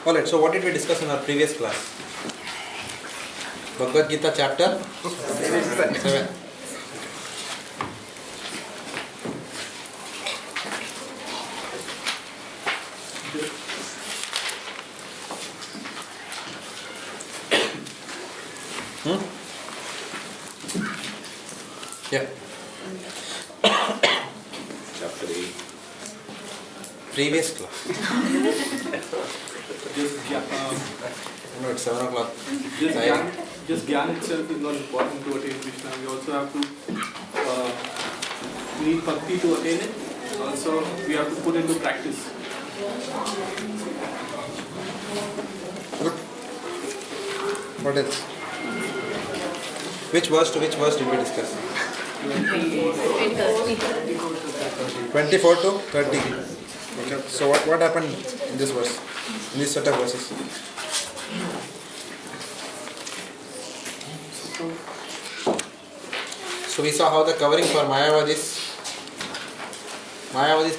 Alright, so what did we discuss in our previous class? Bhagavad Gita chapter 7. Yeah. Chapter 8. Previous class. No, it's 7 o'clock. Just Gyan itself is not important to attain Krishna. We also have to need Bhakti to attain it. Also, we have to put into practice. Good. What else? Which verse to which verse did we discuss? 24 to 30. Okay. So what happened in this verse? In this set of verses? So we saw how the covering for Mayavadis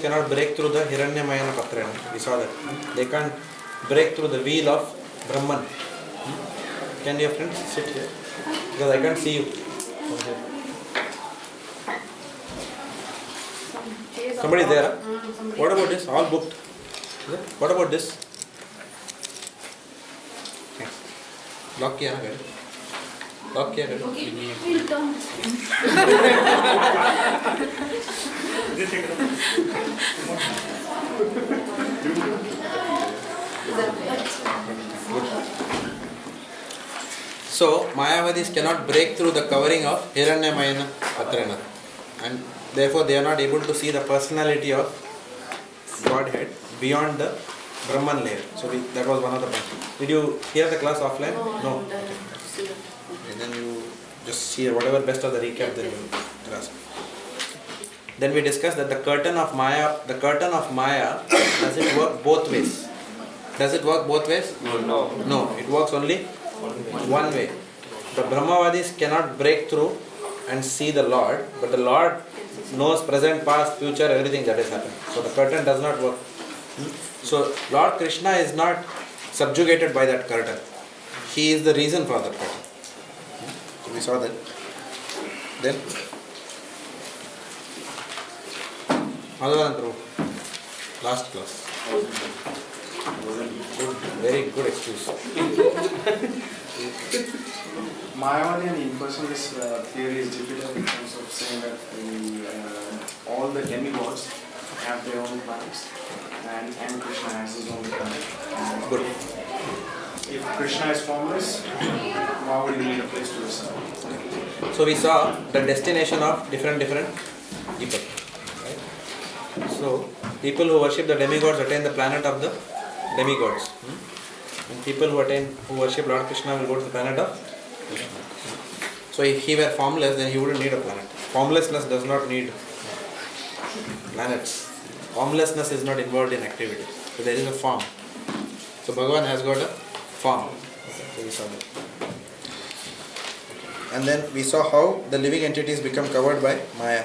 cannot break through the Hiranyamayana Patrana. We saw that. They can't break through the wheel of Brahman. Can your friends sit here? Because I can't see you. Somebody there? Huh? What about this? All booked. What about this? Lock kiya na gari? Lock kiya gari? So, Mayavadis cannot break through the covering of Hiranyamayana Patrana, and therefore they are not able to see the personality of Godhead beyond the Brahman layer. So that was one of the points. Did you hear the class offline? No. Okay. And then you just see whatever best of the recap then you grasp. Then we discussed that the curtain of Maya, does it work both ways? Does it work both ways? No, it works only one way. The Brahmavadis cannot break through and see the Lord, but the Lord knows present, past, future, everything that has happened. So the curtain does not work. So Lord Krishna is not subjugated by that curtain. He is the reason for that curtain. So we saw that. Then Madhavanantru, last class. Very good excuse. Mayavadi and impersonalist theory is difficult in terms of saying that all the demigods have their own planets and Krishna has his own planet. Good. If Krishna is formless, why would he need a place to reside? So we saw the destination of different people. Right? So people who worship the demigods attain the planet of the demigods. And people who worship Lord Krishna will go to the planet of Krishna. So if he were formless, then he wouldn't need a planet. Formlessness does not need planets. Formlessness is not involved in activity. So there is a form. So Bhagavan has got a form. So we saw that. And then we saw how the living entities become covered by Maya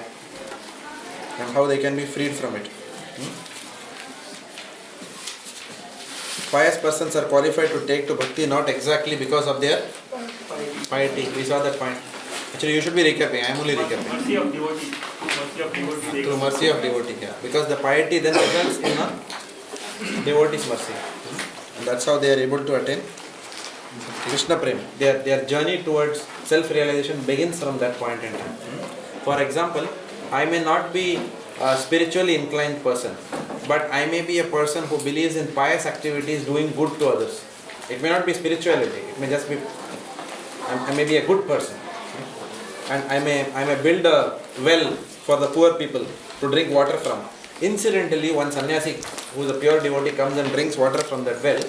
and how they can be freed from it. Pious persons are qualified to take to Bhakti not exactly because of their piety. We saw that point. Actually, you should be recapping. I am only recapping. Mercy of devotee. Through mercy of devotee. Yeah. Because the piety then results in a devotee's mercy. And that's how they are able to attain Krishna Prem. Their journey towards self-realization begins from that point in time. For example, I may not be a spiritually inclined person, but I may be a person who believes in pious activities doing good to others. It may not be spirituality, it may just be, I may be a good person. And I may build a well for the poor people to drink water from. Incidentally, one sannyasi who is a pure devotee comes and drinks water from that well,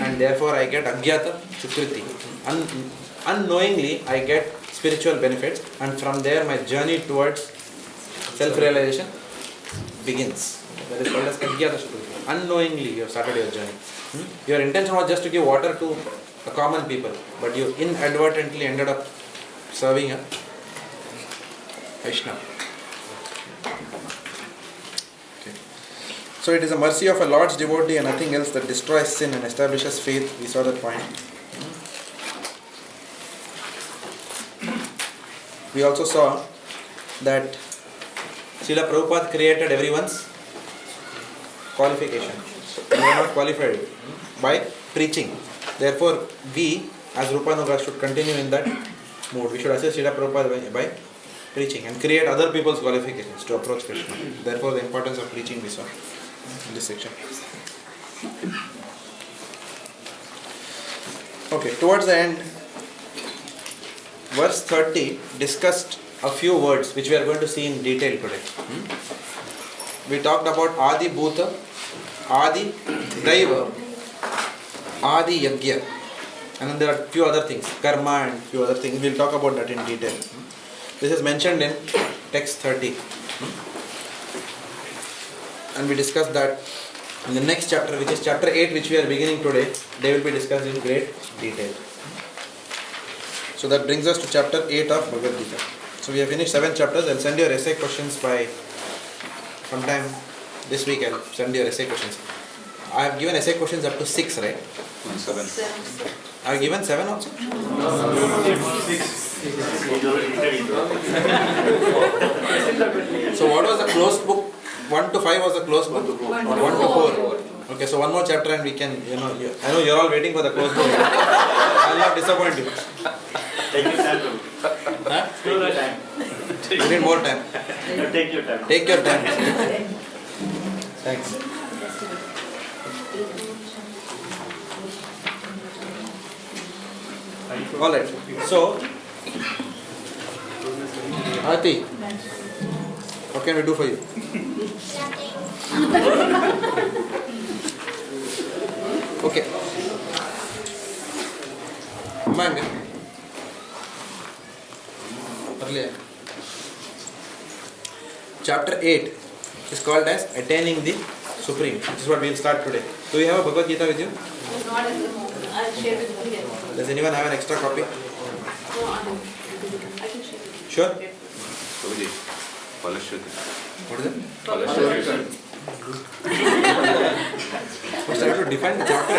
and therefore I get Agyata Sukriti. Unknowingly I get spiritual benefits, and from there my journey towards self-realization begins. That is called as Agyata Sukriti. Unknowingly you have started your journey. Your intention was just to give water to a common people, but you inadvertently ended up serving a Vaishnava. Okay. So it is a mercy of a large devotee and nothing else that destroys sin and establishes faith. We saw that point. We also saw that Srila Prabhupada created everyone's qualification. We are not qualified by preaching. Therefore, we as Rupanuga should continue in that mode. We should assist Srila Prabhupada by preaching and create other people's qualifications to approach Krishna. Therefore, the importance of preaching we saw in this section. Okay, towards the end, verse 30 discussed a few words which we are going to see in detail today. We talked about Adi Bhuta, Adi Daiva, Adi Yagya, and then there are few other things, Karma and few other things. We will talk about that in detail. This is mentioned in text 30. And we discussed that in the next chapter, which is chapter 8, which we are beginning today. They will be discussed in great detail. So that brings us to chapter 8 of Bhagavad Gita. So we have finished 7 chapters. I'll send your essay questions by sometime this week. I'll send your essay questions. I have given essay questions up to 6, right? 7. I have given 7 also? So what was the closed book? 1 to 5 was the closed book? 1 to 4. Okay, so one more chapter and we can, I know you're all waiting for the closed book. I'll not disappoint you. Take your time. Huh? Take your time. You need more time. Take your time. Take your time. Thanks. Alright, so Adhi, what can we do for you? Okay. Manga. Earlier. Chapter 8 is called as Attaining the Supreme. This is what we will start today. Do you have a Bhagavad Gita with you? Not at the moment. I'll share with you later. Does anyone have an extra copy? No, I don't. I can share with you. Sure? What is it? First I have to define the chapter.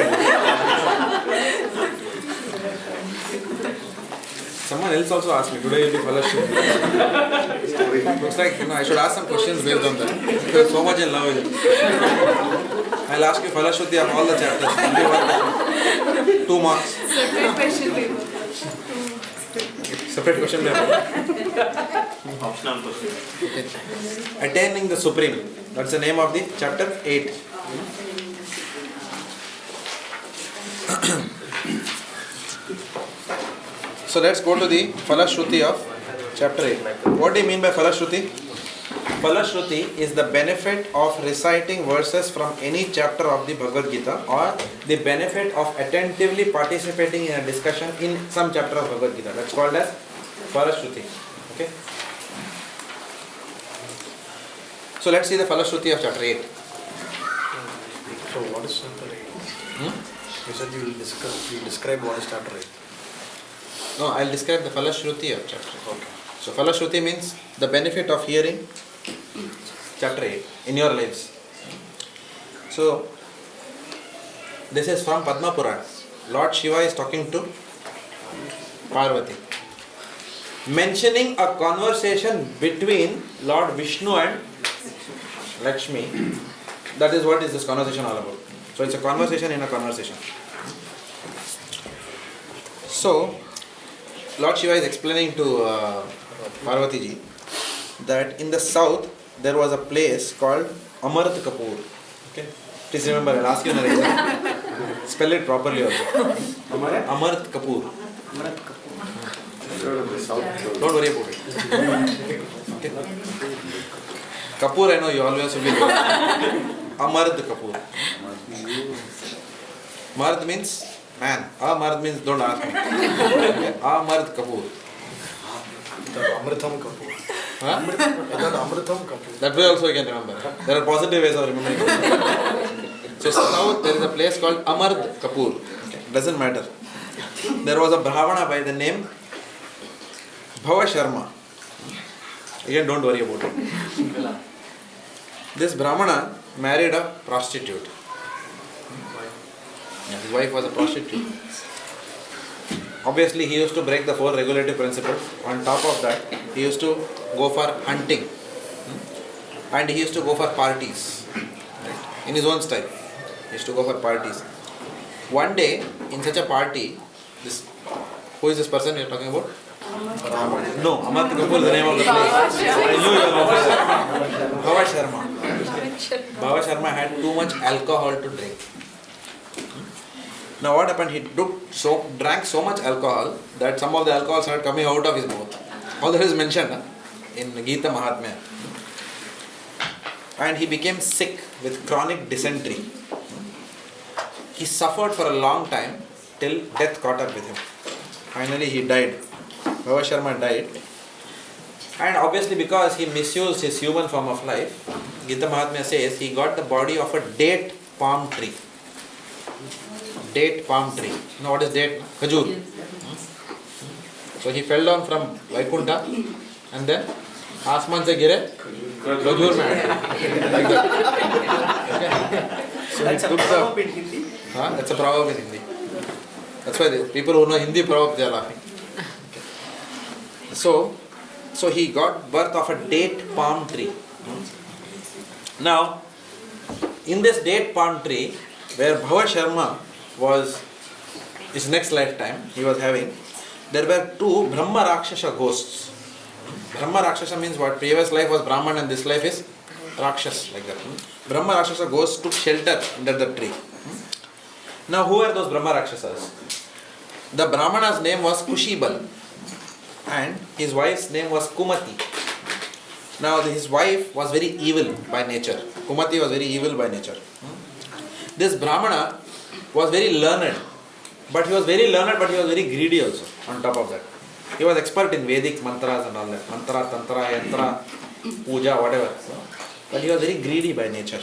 Someone else also asked me, today will be fellowship. Looks like I should ask some questions based on that. Because so much in love with it. I'll ask you Falashuddhi of all the chapters. Only one question. 2 marks. Separate question paper. Separate question paper. Optional question. Okay. Attaining the Supreme. That's the name of the chapter 8. So let's go to the Falashruti of chapter 8. What do you mean by Falashruti? Falashruti is the benefit of reciting verses from any chapter of the Bhagavad Gita or the benefit of attentively participating in a discussion in some chapter of Bhagavad Gita. That's called as Falashruti. Okay? So let's see the Falashruti of chapter 8. So what is chapter 8? You said you will describe what is chapter 8. No, I'll describe the Falashruti of chapter 8. Okay. So Falashruti means the benefit of hearing chapter 8 in your lives. So this is from Padma Purana. Lord Shiva is talking to Parvati, mentioning a conversation between Lord Vishnu and Lakshmi. That is what is this conversation all about. So it's a conversation in a conversation. So Lord Shiva is explaining to Parvati ji that in the south there was a place called Amarth Kapoor. Okay? Please remember, I'll ask you in an exam. Spell it properly also. Amarth Kapoor. Don't worry about it. Okay? Kapoor, I know you always will be there. Amarth Kapoor. Mard means man. Mard means don't ask me. Okay? Amarth Kapoor. Amritam Kapoor. Huh? That Amritam Kapoor. That way also you can remember. There are positive ways of remembering. So south there is a place called Amarth Kapoor. Okay. Doesn't matter. There was a Brahmana by the name Bhava Sharma. Again, don't worry about it. This Brahmana married a prostitute. His wife was a prostitute. Obviously, he used to break the 4 regulative principles. On top of that, he used to go for hunting. And he used to go for parties. In his own style. He used to go for parties. One day, in such a party, who is this person you are talking about? No, Amartya Kapoor is the name of the place. I knew you were Bhava Sharma. Bhava Sharma had too much alcohol to drink. Now what happened? He drank so much alcohol that some of the alcohol started coming out of his mouth. All that is mentioned in Gita Mahatmya. And he became sick with chronic dysentery. He suffered for a long time till death caught up with him. Finally he died. Bhava Sharma died. And obviously because he misused his human form of life, Gita Mahatmya says he got the body of a date palm tree. Date palm tree. You know what is date? Khajur. So he fell down from Vaikuntha and then Asman se gire, Khajur mein. Like that. Okay. So That's a proverb in Hindi. That's a proverb in Hindi. That's why the people who know Hindi proverb, they are laughing. So he got birth of a date palm tree. Now, in this date palm tree, where Bhava Sharma was his next lifetime, he was having, there were 2 Brahma Rakshasa ghosts. Brahma Rakshasa means what? Previous life was Brahman and this life is Rakshas, like that. Brahma Rakshasa ghosts took shelter under the tree. Now, who are those Brahma Rakshasas? The Brahmana's name was Kushibal and his wife's name was Kumati. Now, his wife was very evil by nature. Kumati was very evil by nature. This Brahmana was very learned, but he was very greedy also on top of that. He was expert in Vedic mantras and all that. Mantra, Tantra, Yantra, Puja, whatever. But he was very greedy by nature.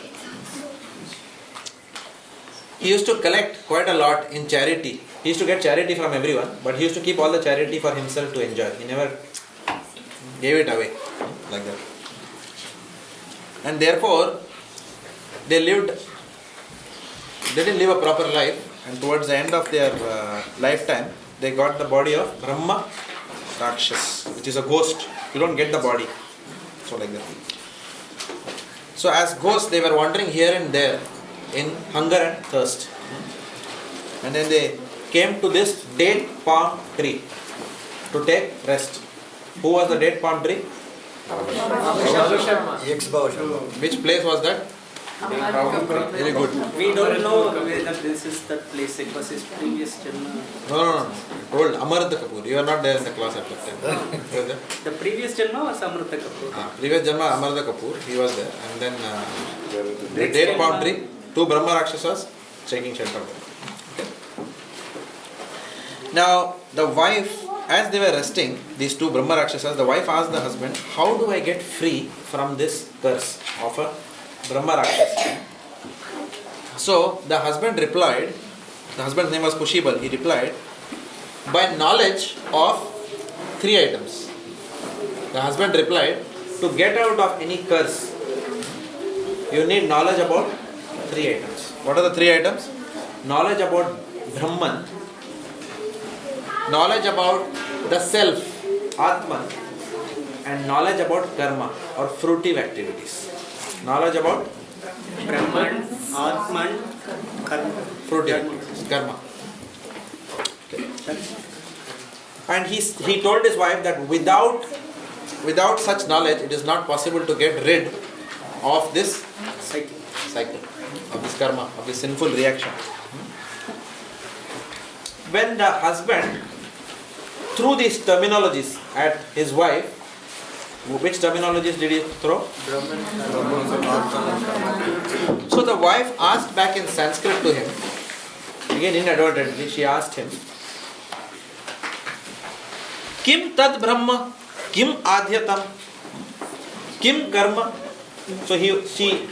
He used to collect quite a lot in charity. He used to get charity from everyone, but he used to keep all the charity for himself to enjoy. He never gave it away like that. And therefore, they didn't live a proper life, and towards the end of their lifetime, they got the body of Brahma Rakshas, which is a ghost. You don't get the body. So like that. So as ghosts, they were wandering here and there in hunger and thirst. And then they came to this date palm tree to take rest. Who was the date palm tree? Ex-Bhava Sharma. Which place was that? Very good. We don't know whether this is that place. It was his previous janma. No. Told Amartya Kapoor. You are not there in the class at that time. You were there? The previous janma was Amrita Kapoor. Previous Janma Amartya Kapoor. He was there. And then the date palm tree, 2 Brahma Rakshasas taking shelter there. Now, the wife, as they were resting, these 2 Brahma Rakshasas, the wife asked the husband, how do I get free from this curse of a Brahma Rakshas? So, the husband replied, the husband's name was Kushibal, he replied, by knowledge of 3 items. The husband replied, to get out of any curse, you need knowledge about 3 items. What are the 3 items? Knowledge about Brahman, knowledge about the self, Atman, and knowledge about karma or fruitive activities. Knowledge about Brahman, Atman, Karma. fruitive activities, karma. And he told his wife that without such knowledge, it is not possible to get rid of this cycle, of this karma, of this sinful reaction. When the husband threw these terminologies at his wife, which terminologies did he throw? So the wife asked back in Sanskrit to him, again inadvertently, she asked him, Kim tad brahma, kim adhyatam, kim karma? So she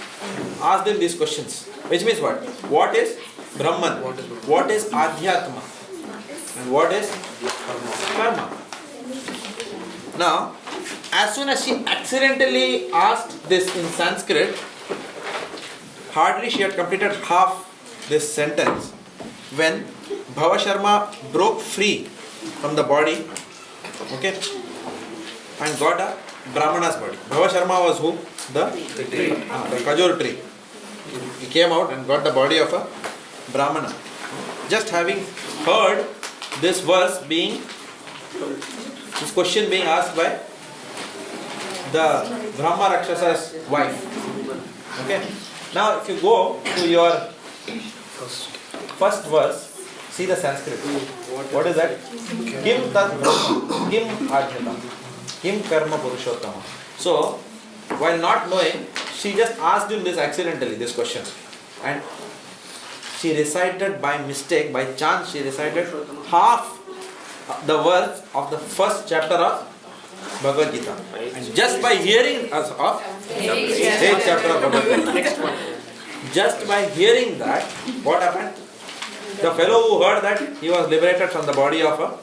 asked him these questions, which means what? What is Brahman? What is adhyatma? And what is karma? Now, as soon as she accidentally asked this in Sanskrit, hardly she had completed half this sentence when Bhava Sharma broke free from the body, okay, and got a Brahmana's body. Bhava Sharma was who? The Kajur tree. He came out and got the body of a Brahmana. Just having heard this verse this question being asked by the Brahma Rakshasa's wife. Okay. Now if you go to your first verse, see the Sanskrit. What is that? Kim tat brahma, kim adhyata, kim karma purushottama. So, while not knowing, she just asked him this accidentally, this question. And she recited by mistake, by chance, she recited half the verse of the first chapter of Bhagavad Gita. And just by hearing of 8th chapter of Bhagavad Gita, just by hearing that, what happened? The fellow who heard that, he was liberated from the body of a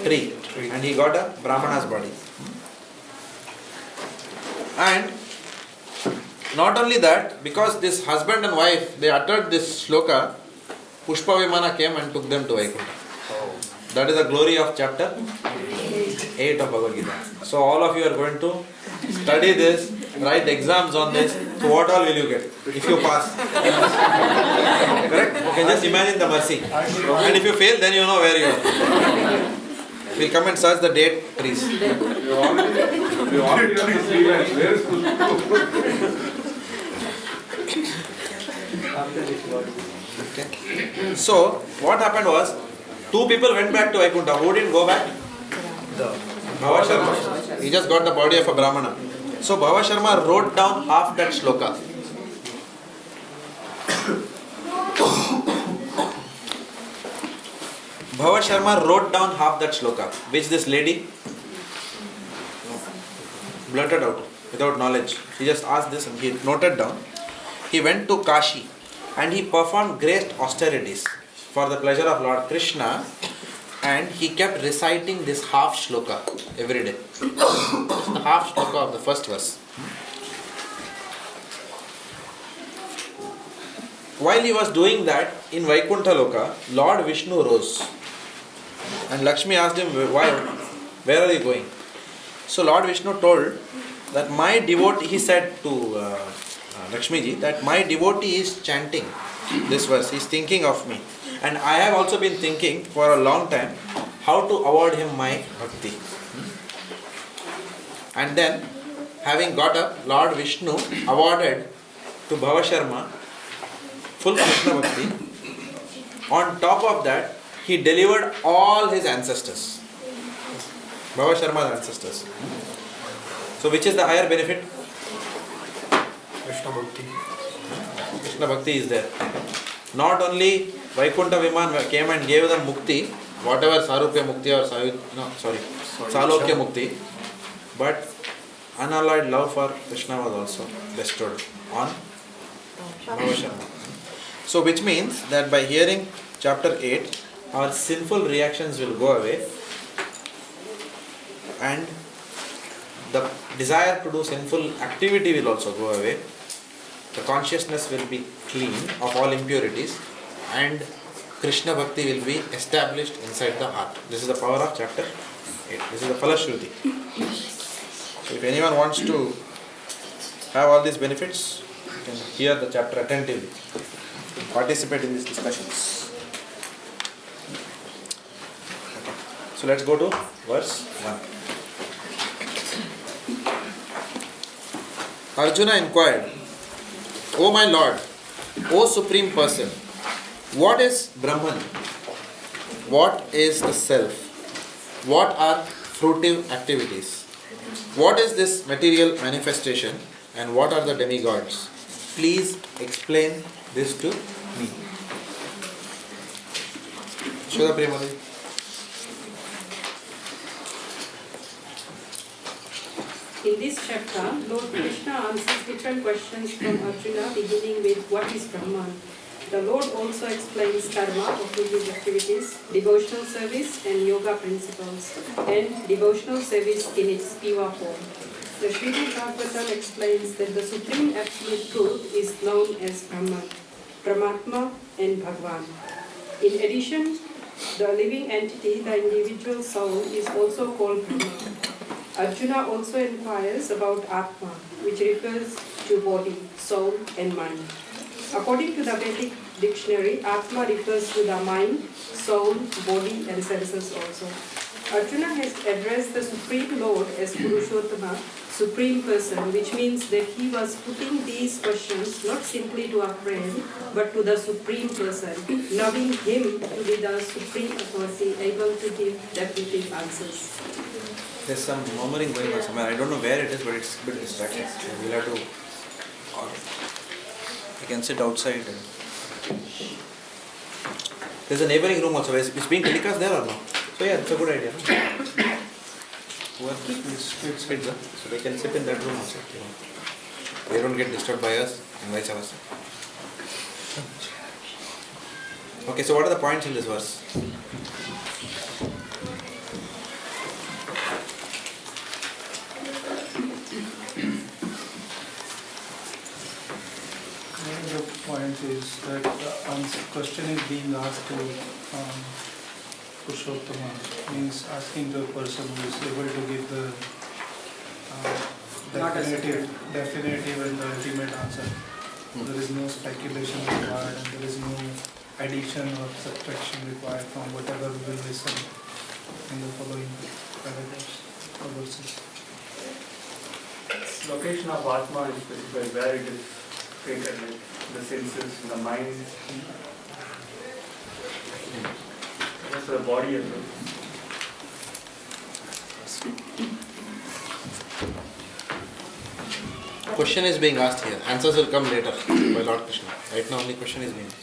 tree. And he got a Brahmana's body. And not only that, because this husband and wife, they uttered this shloka, Pushpa Vimana came and took them to Vaikuntha. That is the glory of chapter 8 of Bhagavad Gita. So all of you are going to study this, write exams on this. So what all will you get if you pass? Correct? You can just imagine the mercy. And if you fail, then you know where you are. We'll come and search the date trees. We already on the 3 lines. Where is Pushpa? Okay. So what happened was, 2 people went back to Vaikuntha. Who didn't go back? Bhava Sharma. He just got the body of a Brahmana. So Bhava Sharma wrote down half that shloka. Bhava Sharma wrote down half that shloka, which this lady blurted out without knowledge. He just asked this and he noted down. He went to Kashi and he performed great austerities for the pleasure of Lord Krishna, and he kept reciting this half shloka every day. The half shloka of the first verse. While he was doing that in Vaikuntha Loka, Lord Vishnu rose. And Lakshmi asked him, why? Where are you going? So Lord Vishnu told that my devotee, he said to Lakshmi ji, that my devotee is chanting this verse, he is thinking of me. And I have also been thinking for a long time how to award him my bhakti. And then, having got up, Lord Vishnu awarded to Bhava Sharma full Krishna bhakti. On top of that, he delivered all his ancestors. Bhava Sharma's ancestors. So which is the higher benefit? Krishna Bhakti. Krishna Bhakti is there. Not only Vaikuntha Viman came and gave them mukti, whatever Sarupya mukti or Salokya mukti, but unalloyed love for Krishna was also bestowed on Bhava Sharma. So which means that by hearing chapter 8, our sinful reactions will go away and the desire to do sinful activity will also go away. The consciousness will be clean of all impurities and Krishna Bhakti will be established inside the heart. This is the power of chapter 8. This is the Falashruti. So if anyone wants to have all these benefits, you can hear the chapter attentively. Participate in these discussions. Okay. So let's go to verse 1. Arjuna inquired, O my Lord, O Supreme Person, what is Brahman? What is the Self? What are fruitive activities? What is this material manifestation and what are the demigods? Please explain this to me. Shudha Premali. In this chapter, Lord Krishna answers different questions from Arjuna, beginning with what is Brahman. The Lord also explains karma, fruitive activities, devotional service and yoga principles, and devotional service in its pure form. The Srimad Bhagavatam explains that the Supreme Absolute Truth is known as Brahman, Paramatma and Bhagavan. In addition, the living entity, the individual soul, is also called Brahma. Arjuna also inquires about Atma, which refers to body, soul and mind. According to the Vedic dictionary, Atma refers to the mind, soul, body and senses also. Arjuna has addressed the Supreme Lord as Purushottama, Supreme Person, which means that he was putting these questions not simply to a friend, but to the Supreme Person, knowing him to be the Supreme Authority, able to give definitive answers. There's some murmuring going on somewhere. I don't know where it is, but it's a bit distracting. We'll have to. You can sit outside. There's a neighboring room also. Is being telecast there or no? So yeah, it's a good idea. No? It's kids, huh? So they can sit in that room also. You know. They don't get disturbed by us and vice versa. Okay, so what are the points in this verse? The point is that the question is being asked to Purushottama, means asking the person who is able to give the definitive and the ultimate answer. There is no speculation required and there is no addition or subtraction required from whatever we will listen in the following paragraphs or verses. Location of Atma is specified where it is created, like the senses, the mind, also the body as well. Question is being asked here. Answers will come later by Lord Krishna. Right now only question is being asked.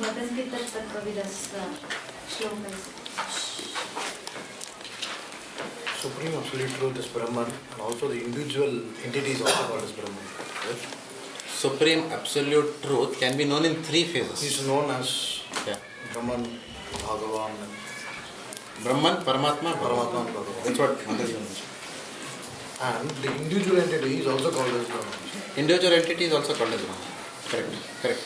Bhagavad Supreme Absolute Truth is Brahman, and also the individual entity is also called as Brahman. Right? Supreme Absolute Truth can be known in three phases. He is known as Brahman, Bhagavan, Brahman, Paramatma, Paramatma, and Bhagavan. That's what Mataji mentioned. And the individual entity is also called as Brahman. Individual entity is also called as Brahman. Correct. Okay.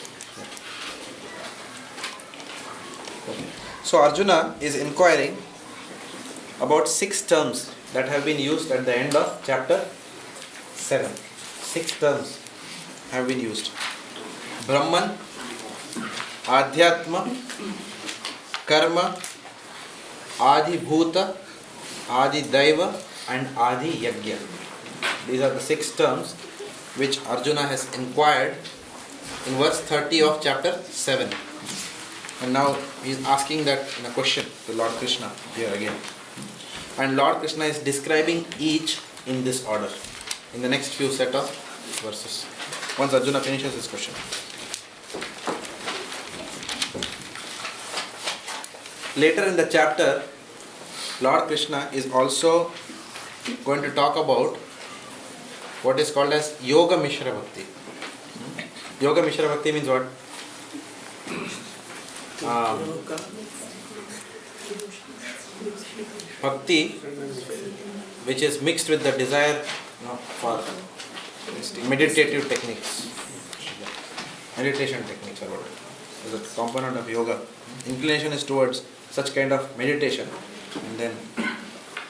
So Arjuna is inquiring about 6 terms that have been used at the end of chapter 7. 6 terms have been used. Brahman, Adhyatma, Karma, Adhi Bhuta, Adi Daiva and Adi Yagya. These are the 6 terms which Arjuna has inquired in verse 30 of chapter 7. And now he is asking that in a question to Lord Krishna here again. And Lord Krishna is describing each in this order in the next few set of verses. Once Arjuna finishes his question. Later in the chapter, Lord Krishna is also going to talk about what is called as Yoga Mishra Bhakti. Yoga Mishra Bhakti means what? Bhakti which is mixed with the desire for meditative techniques. Meditation techniques are what is a component of yoga. Inclination is towards such kind of meditation, and then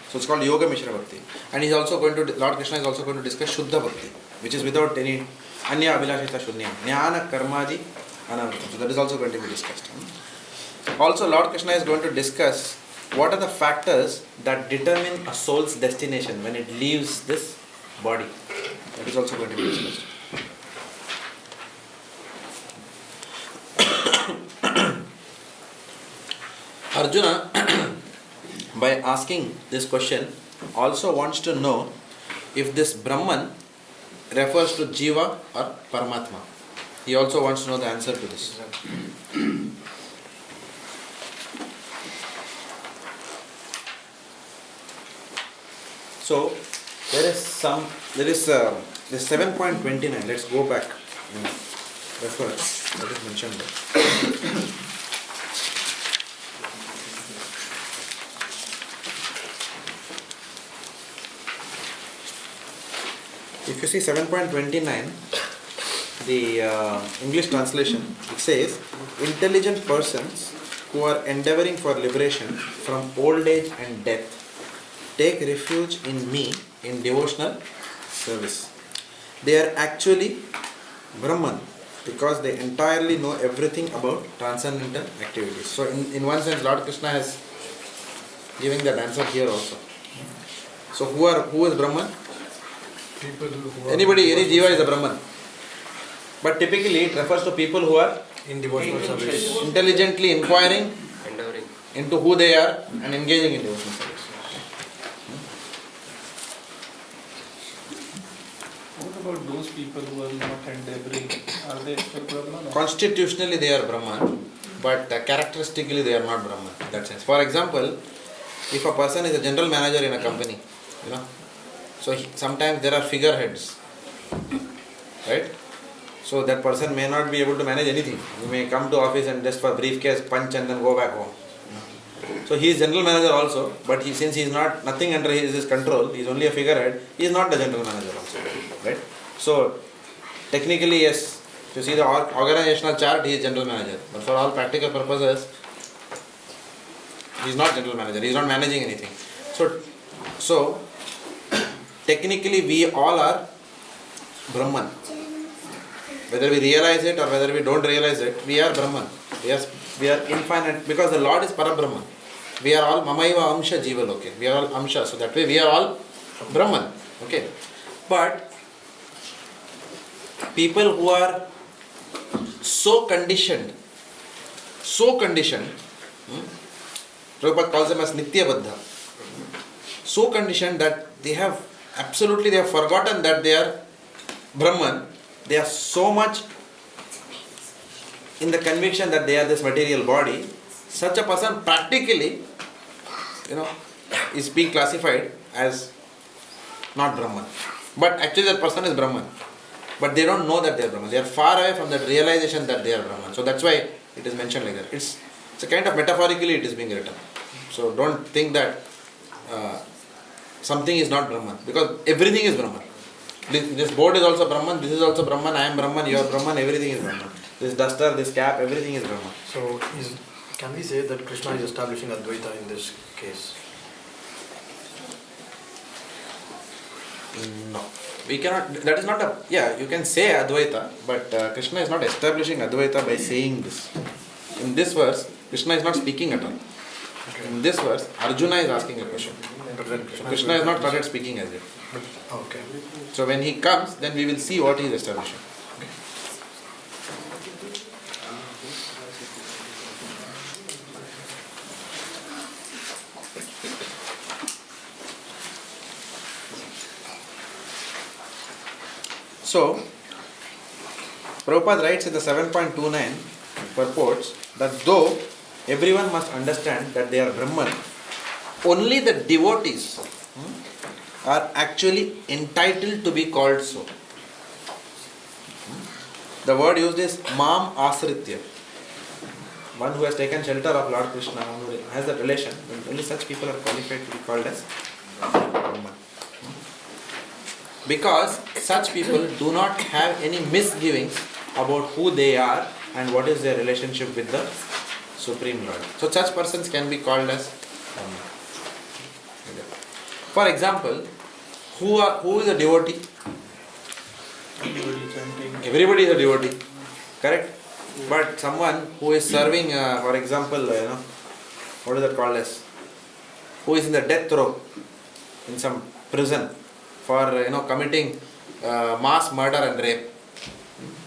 so it's called Yoga Mishra Bhakti. And he's also going to, Lord Krishna is also going to discuss Shuddha Bhakti, which is without any Anya Abhilashita Shunyam, Jnana Karmadi Anavritam. So that is also going to be discussed. Also Lord Krishna is going to discuss what are the factors that determine a soul's destination when it leaves this body. That is also going to be discussed. Arjuna, by asking this question, also wants to know if this Brahman refers to Jiva or Paramatma. He also wants to know the answer to this. So there is 7.29. Let's go back and refer what is mentioned there. you see 7.29, the English translation, it says, intelligent persons who are endeavoring for liberation from old age and death take refuge in me in devotional service. They are actually Brahman because they entirely know everything about transcendental activities. So in one sense, Lord Krishna is giving that answer here also. So who is Brahman? People who are Anybody, any jiva is a Brahman. But typically it refers to people who are in devotional service. intelligently inquiring Endeavoring. into who they are and engaging in devotional service. What about those people who are not endeavoring? Are they still Brahman? Constitutionally they are Brahman, but characteristically they are not Brahman in that sense. For example, if a person is a general manager in a company, so sometimes there are figureheads, right? So that person may not be able to manage anything. He may come to office and just for briefcase punch and then go back home. So he is general manager also, but since he is not nothing under his control, he is only a figurehead. He is not the general manager also, right? So technically, yes, to see the organizational chart, he is general manager, but for all practical purposes, he is not general manager. He is not managing anything. So technically, we all are Brahman. Whether we realize it or whether we don't realize it, we are Brahman. We are infinite because the Lord is Parabrahman. We are all Mamaiva Amsha Jiva Loke. We are all Amsha. So that way we are all Brahman. Okay. But people who are so conditioned, Prabhupada calls them as Nitya Baddha. So conditioned that they have forgotten that they are Brahman. They are so much in the conviction that they are this material body. Such a person practically, is being classified as not Brahman. But actually that person is Brahman. But they don't know that they are Brahman. They are far away from that realization that they are Brahman. So that's why it is mentioned like that. It's a kind of metaphorically it is being written. So don't think that something is not Brahman. Because everything is Brahman. This board is also Brahman, this is also Brahman, I am Brahman, you are Brahman, everything is Brahman. This duster, this cap, everything is Brahman. So can we say that Krishna is establishing Advaita in this case? No. We cannot, that is not you can say Advaita, but Krishna is not establishing Advaita by saying this. In this verse, Krishna is not speaking at all. Okay. In this verse, Arjuna is asking a question. But then Krishna has not started speaking as yet. Okay. So when he comes, then we will see what he is establishing. Okay. So, Prabhupada writes in the 7.29 purports that though everyone must understand that they are Brahman, only the devotees are actually entitled to be called so. The word used is Mam Asritya. One who has taken shelter of Lord Krishna, one who has that relation, only such people are qualified to be called as Brahman. Because such people do not have any misgivings about who they are and what is their relationship with the Supreme Lord. So such persons can be called as Brahman. For example, who is a devotee? Everybody is a devotee, correct? But someone who is serving, for example, what is that called as? Who is in the death row in some prison for committing mass murder and rape.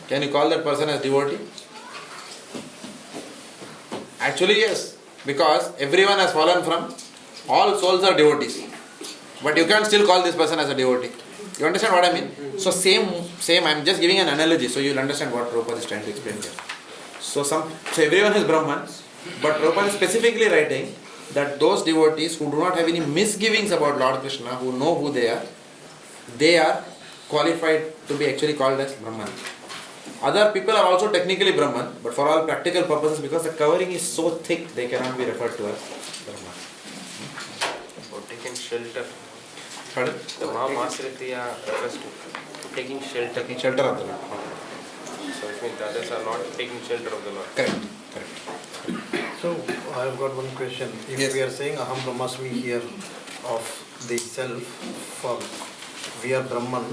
Can you call that person as devotee? Actually, yes, because everyone has fallen from, all souls are devotees. But you can't still call this person as a devotee. You understand what I mean? So same, I'm just giving an analogy so you'll understand what Prabhupada is trying to explain here. So everyone is Brahman, but Prabhupada is specifically writing that those devotees who do not have any misgivings about Lord Krishna, who know who they are qualified to be actually called as Brahman. Other people are also technically Brahman, but for all practical purposes, because the covering is so thick, they cannot be referred to as Brahman. Or taking shelter. Pardon? The Mahamasritya refers to taking shelter. Taking shelter of the Lord. So it means the others are not taking shelter of the Lord. Correct. Correct. So I have got one question. If Yes. we are saying Aham Brahmasmi here of the self, for we are Brahman,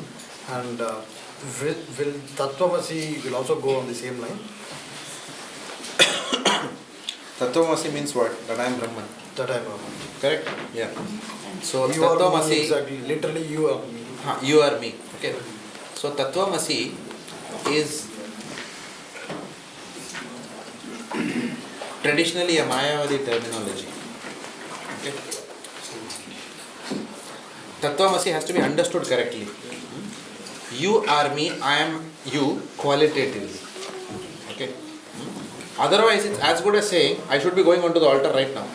and will Tattvamasi will also go on the same line? Tattvamasi means what? That I am Brahman. That I am Brahman. Correct? Yeah. So You are me, Tattvamasi, exactly. Literally, you are me. you are me. Okay. So Tattvamasi is traditionally a Mayavadi terminology. Okay. Tattvamasi has to be understood correctly. You are me, I am you qualitatively. Okay. Otherwise, it's as good as saying I should be going onto the altar right now,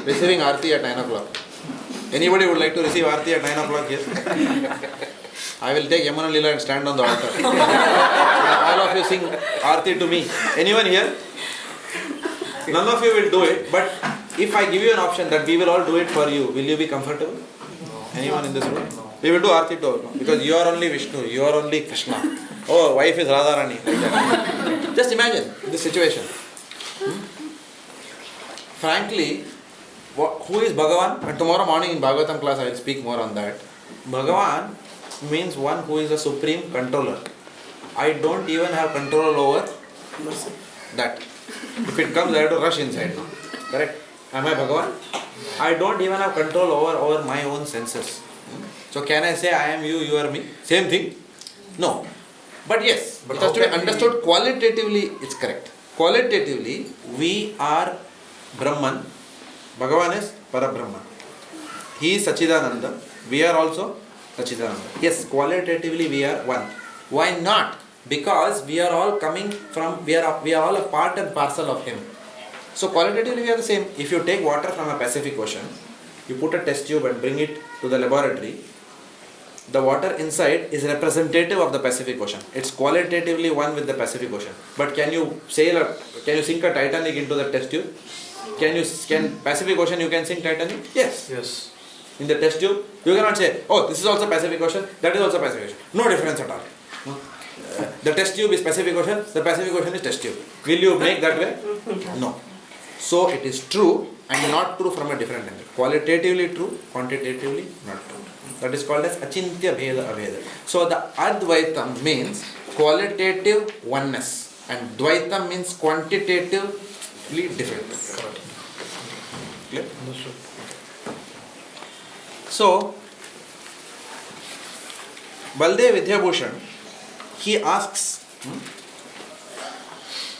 receiving Aarti at 9 o'clock. Anybody would like to receive Aarti at 9 o'clock here? I will take Yamuna Lila and stand on the altar. All of you sing Aarti to me. Anyone here? None of you will do it, but if I give you an option that we will all do it for you, will you be comfortable? No. Anyone in this room? No. We will do Aarti to all, because you are only Vishnu, you are only Krishna. Oh, wife is Radharani. Like that. Just imagine this situation. Frankly, who is Bhagavan? And tomorrow morning in Bhagavatam class I will speak more on that. Bhagavan means one who is a supreme controller. I don't even have control over that. If it comes, I have to rush inside. Correct? Am I Bhagavan? I don't even have control over my own senses. So can I say I am you, you are me? Same thing? No. But yes, it has to be understood qualitatively, it's correct. Qualitatively, we are Brahman. Bhagavan is Parabrahman. He is Sachidananda. We are also Sachidananda. Yes, qualitatively we are one. Why not? Because we are all coming from, we are all a part and parcel of Him. So qualitatively we are the same. If you take water from a Pacific Ocean, you put a test tube and bring it to the laboratory, the water inside is representative of the Pacific Ocean. It's qualitatively one with the Pacific Ocean. But can you sink a Titanic into the test tube? Can Pacific Ocean you can sink Titanic? Yes. Yes. In the test tube, you cannot say, oh, this is also Pacific Ocean, that is also Pacific Ocean. No difference at all. The test tube is Pacific Ocean, the Pacific Ocean is test tube. Will you make that way? No. So it is true and not true from a different angle. Qualitatively true, quantitatively not true. That is called as Achintya Bheda Aveda. So the Advaitam means qualitative oneness and Dvaitam means quantitatively different. Clear? So, Baldev Vidyabhushan, he asks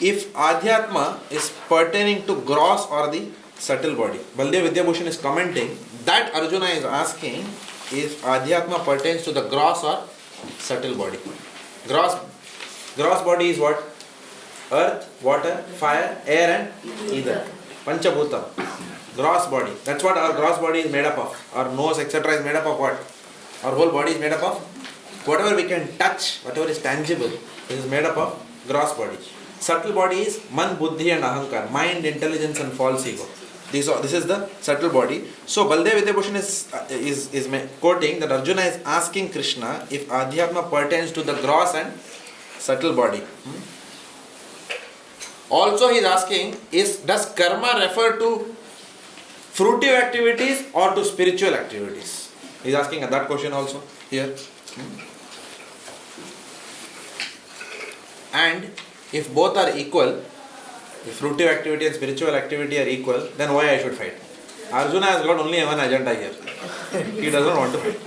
if Adhyatma is pertaining to gross or the subtle body. Baldev Vidyabhushan is commenting that Arjuna is asking if Adhyatma pertains to the gross or subtle body. Gross body is what? Earth, water, fire, air and ether. Panchabhuta. Gross body. That's what our gross body is made up of. Our nose, etc. is made up of what? Our whole body is made up of whatever we can touch, whatever is tangible, is made up of gross body. Subtle body is man, buddhi and ahankar, mind, intelligence and false ego. This is the subtle body. So Baldev Vidyabhushan is quoting that Arjuna is asking Krishna if Adhyatma pertains to the gross and subtle body. Also he is asking, does karma refer to fruitive activities or to spiritual activities? He is asking that question also here. And if both are equal, if fruitive activity and spiritual activity are equal, then why I should fight? Arjuna has got only one agenda here. He doesn't want to fight.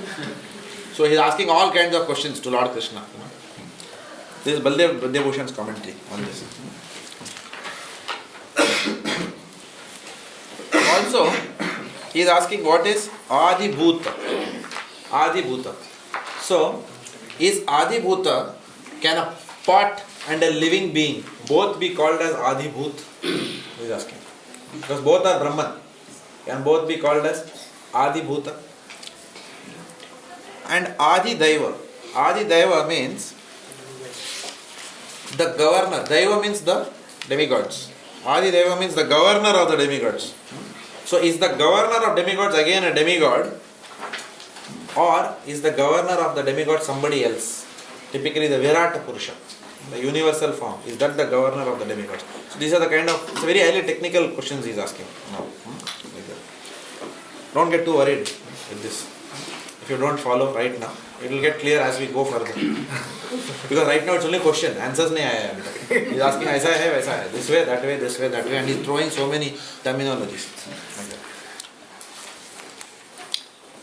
So he is asking all kinds of questions to Lord Krishna. This is Baldev Vidyabhushan's commentary on this. Also, he is asking what is Adhi Bhuta. Adhi Bhuta. So, is Adhi Bhuta, can a pot and a living being both be called as Adhi Bhut? He is asking. Because both are Brahman. Can both be called as Adhi Bhuta? And Adhi Daiva. Adhi Daiva means the governor. Daiva means the demigods. Adhi Daiva means the governor of the demigods. So is the governor of demigods again a demigod? or is the governor of the demigod somebody else? Typically the Virata Purusha, the universal form. Is that the governor of the demigods? So these are the kind of, it's very highly technical questions he is asking now. Like that. Don't get too worried with this. If you don't follow right now, it will get clear as we go further. Because right now it's only question, answers nahi aaya. He is asking aisa hai, vaisa hai, this way, that way, this way, that way, and he is throwing so many terminologies. Like that.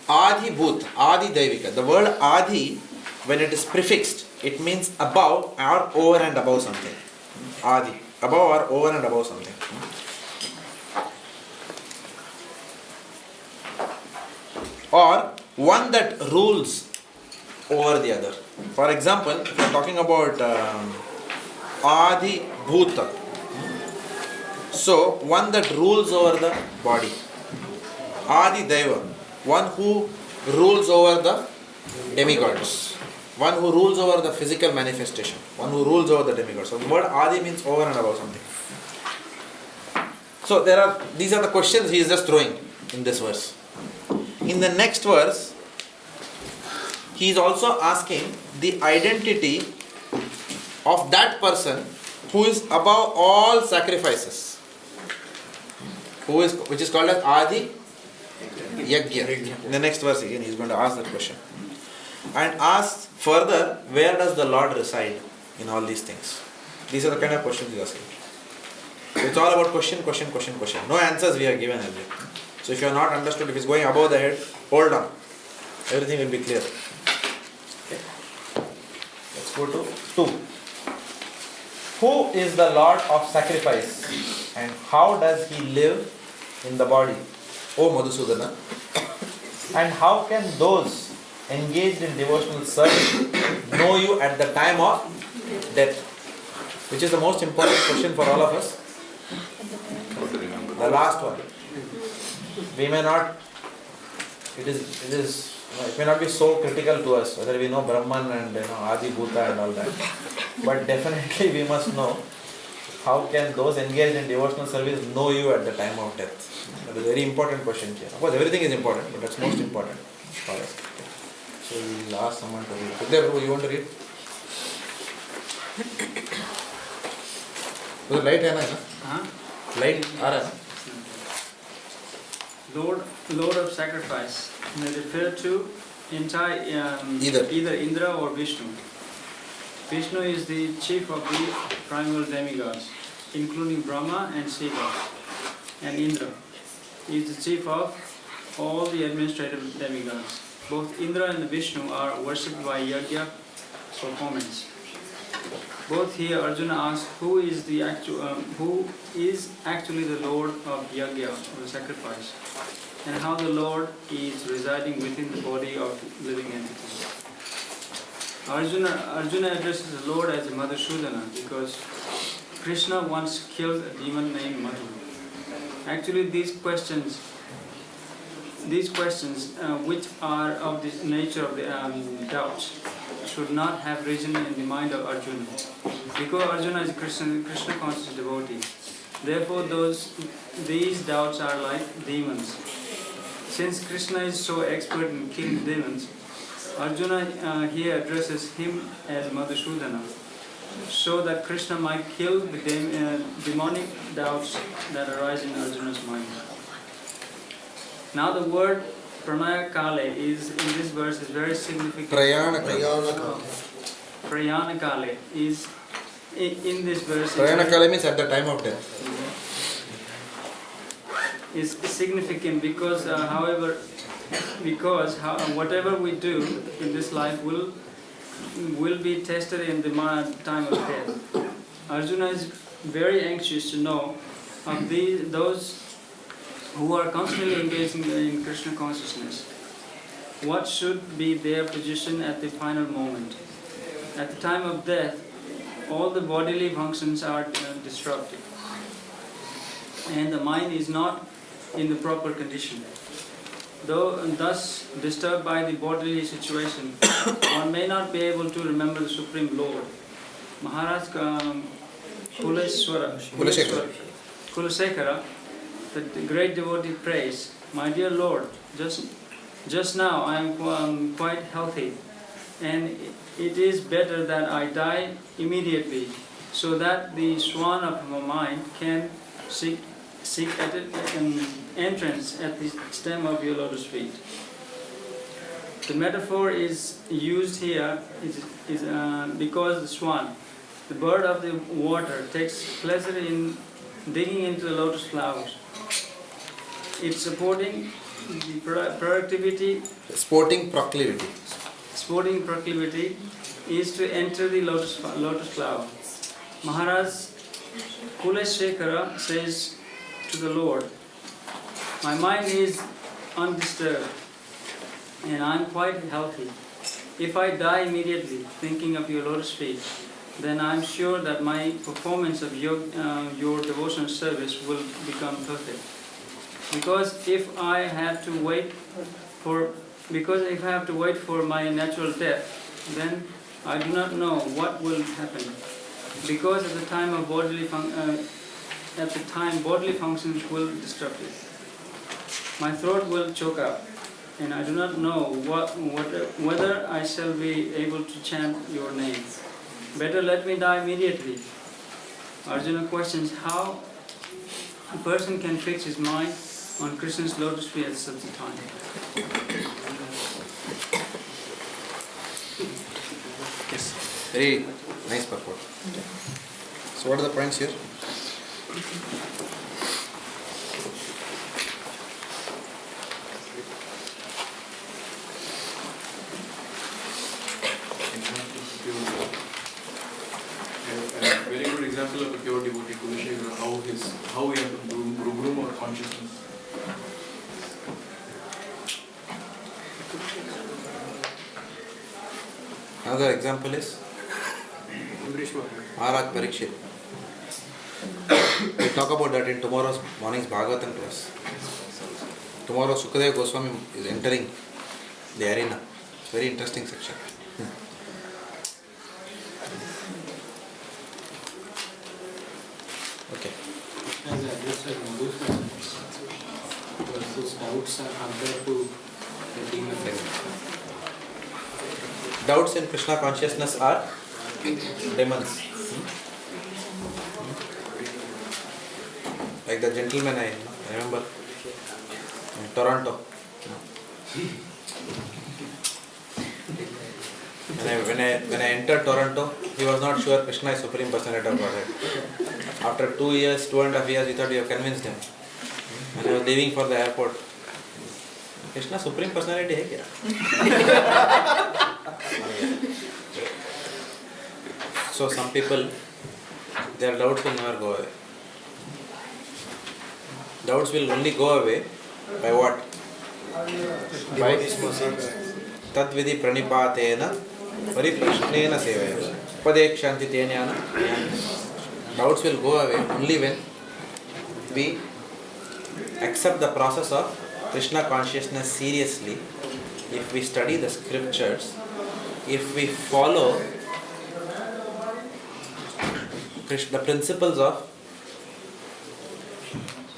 Adhi Bhut, Adi Daivika. The word Adhi, when it is prefixed, it means above or over and above something. Adi, above or over and above something. Or one that rules over the other. For example, if you are talking about Adhi Bhuta, so one that rules over the body. Adi Deva, one who rules over the demigods. One who rules over the physical manifestation. One who rules over the demigods. So the word Adi means over and above something. So these are the questions he is just throwing in this verse. In the next verse, he is also asking the identity of that person who is above all sacrifices. Which is called as Adhi Yajna. In the next verse again he is going to ask that question. And ask further, where does the Lord reside in all these things? These are the kind of questions he is asking. So it's all about question. No answers we are given earlier. So if you are not understood, if it's going above the head, hold on. Everything will be clear. Okay. Let's go to 2. Who is the Lord of sacrifice and how does he live in the body? O Madhusudana. And how can those engaged in devotional service know you at the time of death? Which is the most important question for all of us? The last one. We may not, it may not be so critical to us whether we know Brahman and Adi Bhuta and all that. But definitely we must know how can those engaged in devotional service know you at the time of death. That is a very important question here. Of course everything is important, but that's most important for us. So we will ask someone to read. Sukdev Prabhu, you want to read? So light hai na? Light aa raha hai na? Lord of sacrifice may refer to either Indra or Vishnu. Vishnu is the chief of the primal demigods, including Brahma and Shiva. And Indra is the chief of all the administrative demigods. Both Indra and Vishnu are worshipped by yajna performance. Both here Arjuna asks who is actually the Lord of yajna, or the sacrifice, and how the Lord is residing within the body of living entities. Arjuna addresses the Lord as a Madhusudana because Krishna once killed a demon named Madhu. Actually, these questions which are of the nature of the doubts should not have risen in the mind of Arjuna, because Arjuna is a Krishna conscious devotee. Therefore, these doubts are like demons. Since Krishna is so expert in killing demons, Arjuna here addresses him as Madhusudana, so that Krishna might kill the demonic doubts that arise in Arjuna's mind. Now the word Pranaya Kale is in this verse is very significant. Prayana Kale is in this verse. Prayana Kale means at the time of death. Is significant because whatever we do in this life will be tested in the time of death. Arjuna is very anxious to know of those who are constantly engaging in Krishna consciousness. What should be their position at the final moment? At the time of death, all the bodily functions are disrupted, and the mind is not in the proper condition. Thus disturbed by the bodily situation, one may not be able to remember the Supreme Lord. Maharaj Kulasekara, the great devotee, prays, "My dear Lord, just just now I am quite healthy, and it is better that I die immediately, so that the swan of my mind can seek an entrance at the stem of your lotus feet. The metaphor is used here is because the swan, the bird of the water, takes pleasure in digging into the lotus flowers. It's supporting the productivity. Sporting proclivity. Sporting proclivity is to enter the lotus flower. Maharaj Kuleshekara says to the Lord, my mind is undisturbed and I am quite healthy. If I die immediately thinking of your lotus feet, then I am sure that my performance of your devotional service will become perfect. Because if I have to wait for my natural death, then I do not know what will happen. Because at the time of bodily functions will disrupt it. My throat will choke up, and I do not know whether I shall be able to chant your name. Better let me die immediately. Arjuna questions how a person can fix his mind on Krishna's lotus feet at such a time. Yes, very nice purport. So what are the points here? A very good example of a pure devotee, Kuleshekara, how we have to groom our consciousness. Another example is Maharaj Parikshit. We'll talk about that in tomorrow's morning's Bhagavatam class. Tomorrow Sukadeva Goswami is entering the arena. It's a very interesting section. Okay. As I just said, those doubts are compared to the demon. Doubts in Krishna consciousness are demons. Like the gentleman I remember in Toronto. When I entered Toronto, he was not sure Krishna is Supreme Personality of Godhead. After 2.5 years, we thought we have convinced him. When I was leaving for the airport, Krishna Supreme Personality hai kya? So some people, their doubts will never go away. Doubts will only go away by what? By Tadvidi Pranipatena Pariprashnena Sevaya. Upadekshanti Tenyana. Doubts will go away only when we accept the process of Krishna consciousness seriously, if we study the scriptures, if we follow the principles of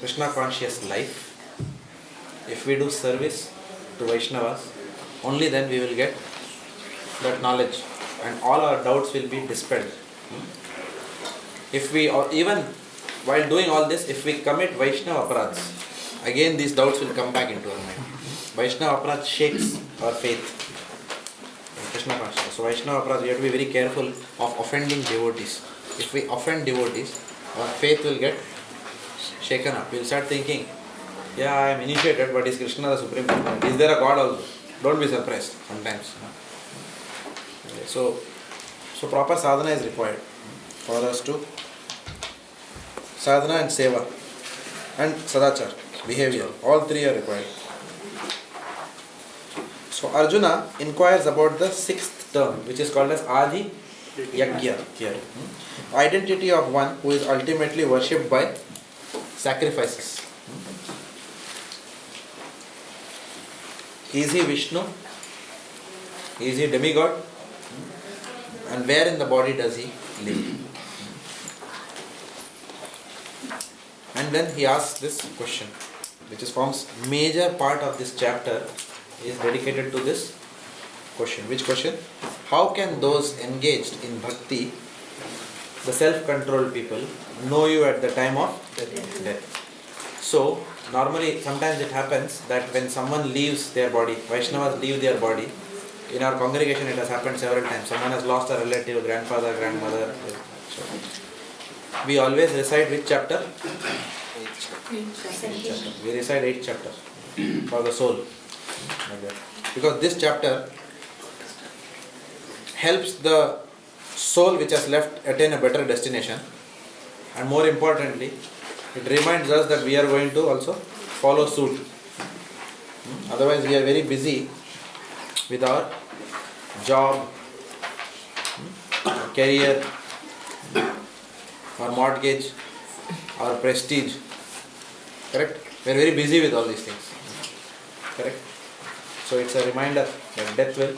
Krishna conscious life, if we do service to Vaishnavas, only then we will get that knowledge and all our doubts will be dispelled. If we, or even while doing all this, if we commit Vaishnava aparadhas, again these doubts will come back into our mind. Vaishnava aparadh shakes our faith in Krishna consciousness. So Vaishnava aparadh, we have to be very careful of offending devotees. If we offend devotees, our faith will get shaken up. We will start thinking, yeah, I am initiated, but is Krishna the Supreme Personality? Is there a God also? Don't be surprised sometimes. Okay, so proper sadhana is required for us to sadhana and seva and sadachar, behavior, all three are required. So Arjuna inquires about the sixth term, which is called as Adhi Yajna here. Identity of one who is ultimately worshipped by sacrifices. Is he Vishnu? Is he demigod? And where in the body does he live? And then he asks this question, which forms major part of this chapter is dedicated to this question. Which question? How can those engaged in bhakti, the self-controlled people, know you at the time of death? So, normally, sometimes it happens that when someone leaves their body, Vaishnavas leave their body, in our congregation it has happened several times. Someone has lost a relative, grandfather, grandmother. So, we always recite which chapter? 8th chapter. We recite 8th chapter for the soul. Because this chapter helps the soul which has left attain a better destination, and more importantly, it reminds us that we are going to also follow suit. Otherwise, we are very busy with our job, our career, our mortgage, our prestige. Correct? We are very busy with all these things. Correct? So it's a reminder that death will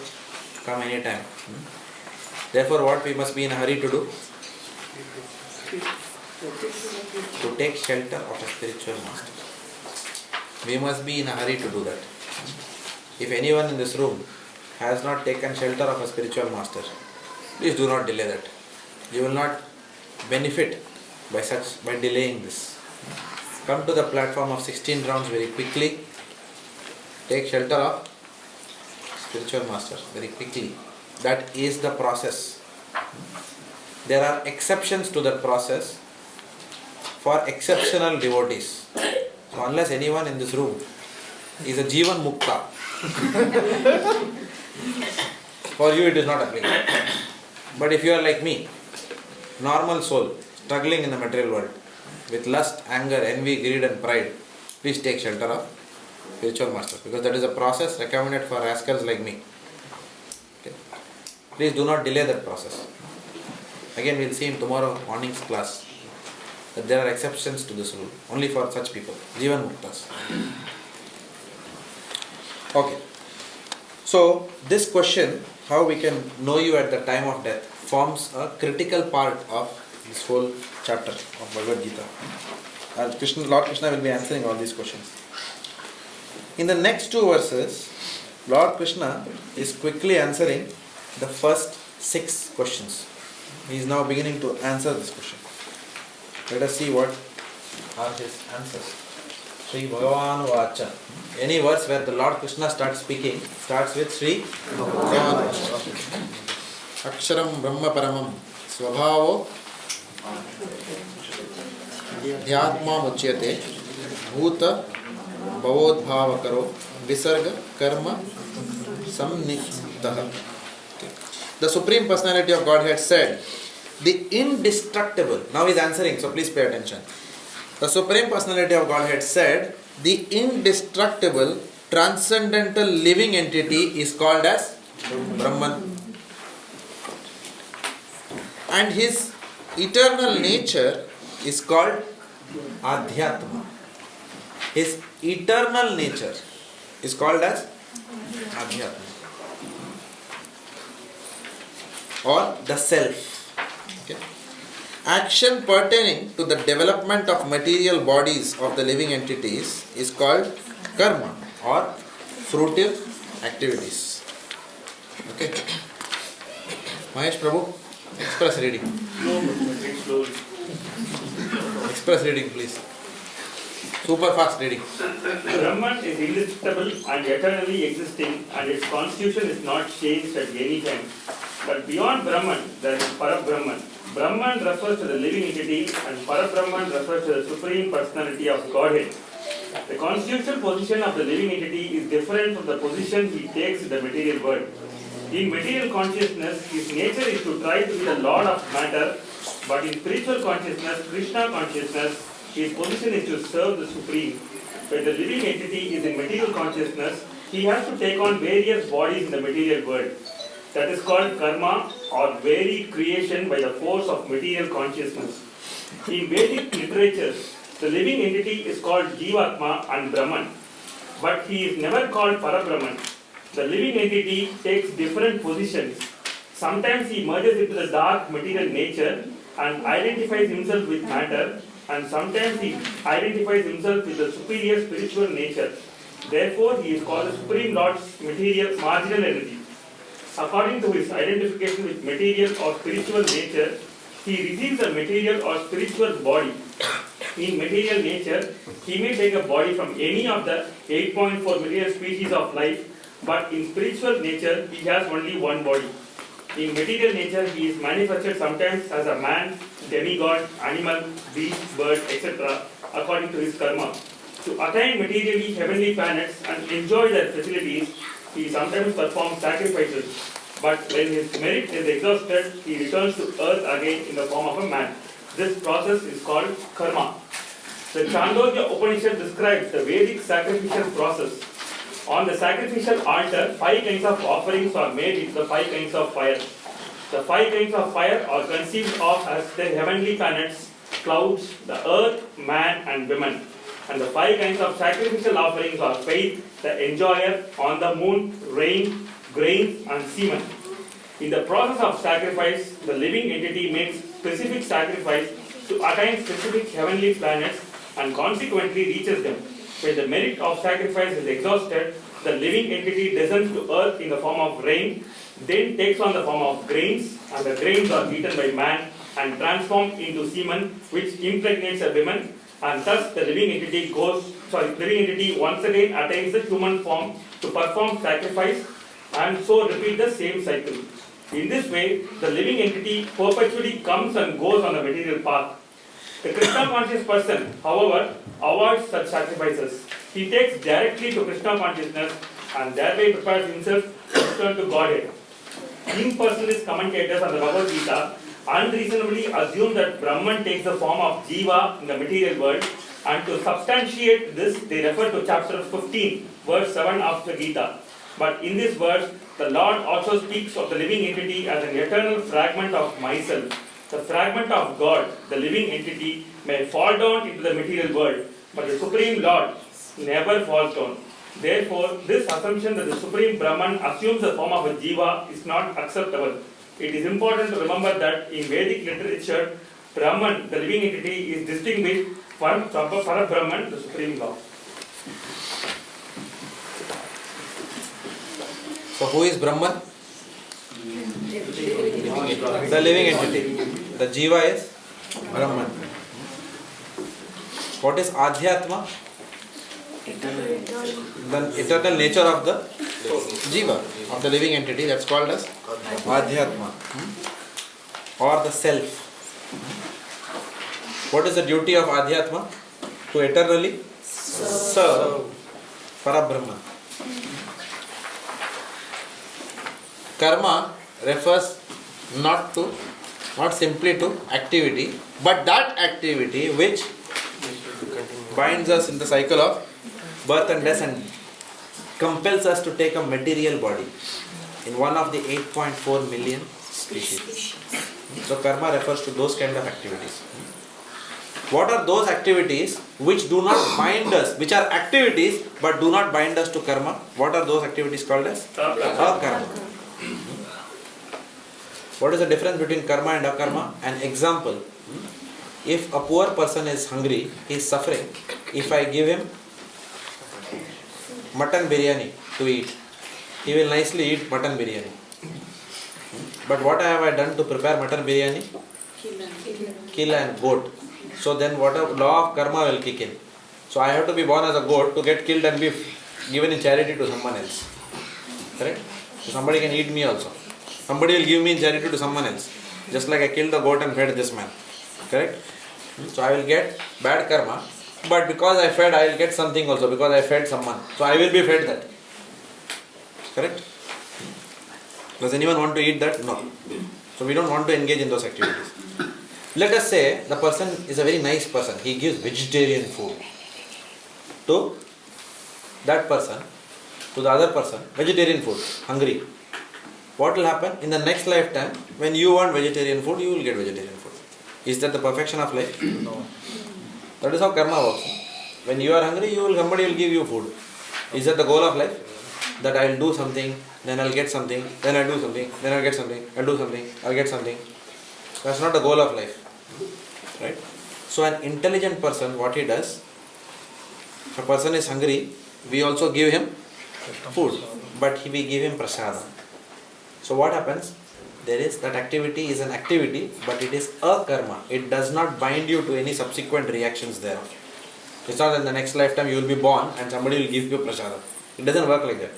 come anytime. Therefore, what we must be in a hurry to do? To take shelter of a spiritual master. We must be in a hurry to do that. If anyone in this room has not taken shelter of a spiritual master, please do not delay that. You will not benefit by delaying this. Come to the platform of 16 rounds very quickly. Take shelter of spiritual master very quickly. That is the process. There are exceptions to that process for exceptional devotees. So unless anyone in this room is a Jivan Mukta, for you it is not applicable. But if you are like me, normal soul, struggling in the material world, with lust, anger, envy, greed and pride, please take shelter of spiritual master, because that is a process recommended for rascals like me. Okay. Please do not delay that process. Again, we will see in tomorrow morning's class that there are exceptions to this rule, only for such people, Jivan Muktas. Okay. So, this question, how we can know you at the time of death, forms a critical part of this whole chapter of Bhagavad Gita. And Lord Krishna will be answering all these questions. In the next 2 verses, Lord Krishna is quickly answering the first 6 questions. He is now beginning to answer this question. Let us see what are his answers. Sri Bhagavan Vacha. Any verse where the Lord Krishna starts speaking starts with Sri Bhagavan Vacha. Aksharam Brahma Paramam Svabhavo Dhyatma Muchyate Bhuta Bhavodbhavakaro Visarga Karma Samniktaha. The Supreme Personality of Godhead said, the indestructible, now he is answering, so please pay attention. The Supreme Personality of Godhead said, the indestructible, transcendental living entity is called as Brahman. And his eternal nature is called Adhyatma. His eternal nature is called as Adhyatma, or the self. Okay. Action pertaining to the development of material bodies of the living entities is called karma, or fruitive activities. Okay. Mahesh Prabhu, express reading. Express reading, please. Super fast reading. Brahman is indestructible and eternally existing, and its constitution is not changed at any time. But beyond Brahman, there is Parabrahman. Brahman refers to the living entity, and Parabrahman refers to the Supreme Personality of Godhead. The constitutional position of the living entity is different from the position he takes in the material world. In material consciousness, his nature is to try to be the Lord of matter, but in spiritual consciousness, Krishna consciousness, his position is to serve the Supreme. When the living entity is in material consciousness, he has to take on various bodies in the material world. That is called karma, or varied creation by the force of material consciousness. In Vedic literature, the living entity is called Jivatma and Brahman, but he is never called Parabrahman. The living entity takes different positions. Sometimes he merges into the dark material nature and identifies himself with matter, and sometimes he identifies himself with the superior spiritual nature. Therefore, he is called the Supreme Lord's material marginal energy. According to his identification with material or spiritual nature, he receives a material or spiritual body. In material nature, he may take a body from any of the 8.4 million species of life, but in spiritual nature, he has only one body. In material nature, he is manifested sometimes as a man, demigod, animal, beast, bird, etc., according to his karma. To attain materially heavenly planets and enjoy their facilities, he sometimes performs sacrifices. But when his merit is exhausted, he returns to earth again in the form of a man. This process is called karma. The Chandogya Upanishad describes the Vedic sacrificial process. On the sacrificial altar, 5 kinds of offerings are made into the 5 kinds of fire. The 5 kinds of fire are conceived of as the heavenly planets, clouds, the earth, man and women. And the 5 kinds of sacrificial offerings are faith, the enjoyer, on the moon, rain, grains and semen. In the process of sacrifice, the living entity makes specific sacrifice to attain specific heavenly planets and consequently reaches them. When the merit of sacrifice is exhausted, the living entity descends to earth in the form of rain, then takes on the form of grains, and the grains are eaten by man and transformed into semen, which impregnates a woman, and thus the living entity once again attains the human form to perform sacrifice and so repeat the same cycle. In this way, the living entity perpetually comes and goes on the material path. The Krishna conscious person, however, avoids such sacrifices. He takes directly to Krishna consciousness and thereby prepares himself to return to Godhead. Impersonalist commentators on the Bhagavad Gita unreasonably assume that Brahman takes the form of Jiva in the material world, and to substantiate this, they refer to chapter 15, verse 7 of the Gita. But in this verse, the Lord also speaks of the living entity as an eternal fragment of myself. The fragment of God, the living entity, may fall down into the material world, but the Supreme Lord never falls down. Therefore, this assumption that the Supreme Brahman assumes the form of a Jiva is not acceptable. It is important to remember that in Vedic literature, Brahman, the living entity, is distinguished from Para-Brahman, the Supreme Lord. So who is Brahman? The living entity. The Jiva is Brahman. What is Adhyatma? The eternal nature of the Jiva, of the living entity, that's called as Adhyatma, or the self. What is the duty of Adhyatma? To eternally serve Parabrahman. Karma refers not simply to activity, but that activity which binds us in the cycle of birth and death and compels us to take a material body in one of the 8.4 million species. So karma refers to those kind of activities. What are those activities which do not bind us, which are activities but do not bind us to karma? What are those activities called as? Akarma. What is the difference between karma and akarma? An example. If a poor person is hungry, he is suffering. If I give him mutton biryani to eat, he will nicely eat mutton biryani. But what have I done to prepare mutton biryani? Kill an goat. So then what a law of karma will kick in. So I have to be born as a goat to get killed and be given in charity to someone else. Correct? So somebody can eat me also. Somebody will give me in charity to someone else. Just like I killed the goat and fed this man. Correct? So I will get bad karma. But because I fed, I will get something also because I fed someone. So I will be fed that. Correct? Does anyone want to eat that? No. So we don't want to engage in those activities. Let us say the person is a very nice person. He gives vegetarian food to that person, to the other person, vegetarian food, hungry. What will happen? In the next lifetime, when you want vegetarian food, you will get vegetarian food. Is that the perfection of life? No. That is how karma works. When you are hungry, somebody will give you food. Is that the goal of life? That I will do something, then I will get something, then I will do something, then I will get something, I will do something, I will get something. That's not the goal of life. Right? So an intelligent person, what he does, if a person is hungry, we also give him food, but we give him prasadam. So what happens? There is that activity is an activity, but it is a karma. It does not bind you to any subsequent reactions there. It's not in the next lifetime you will be born and somebody will give you prasadam. It doesn't work like that.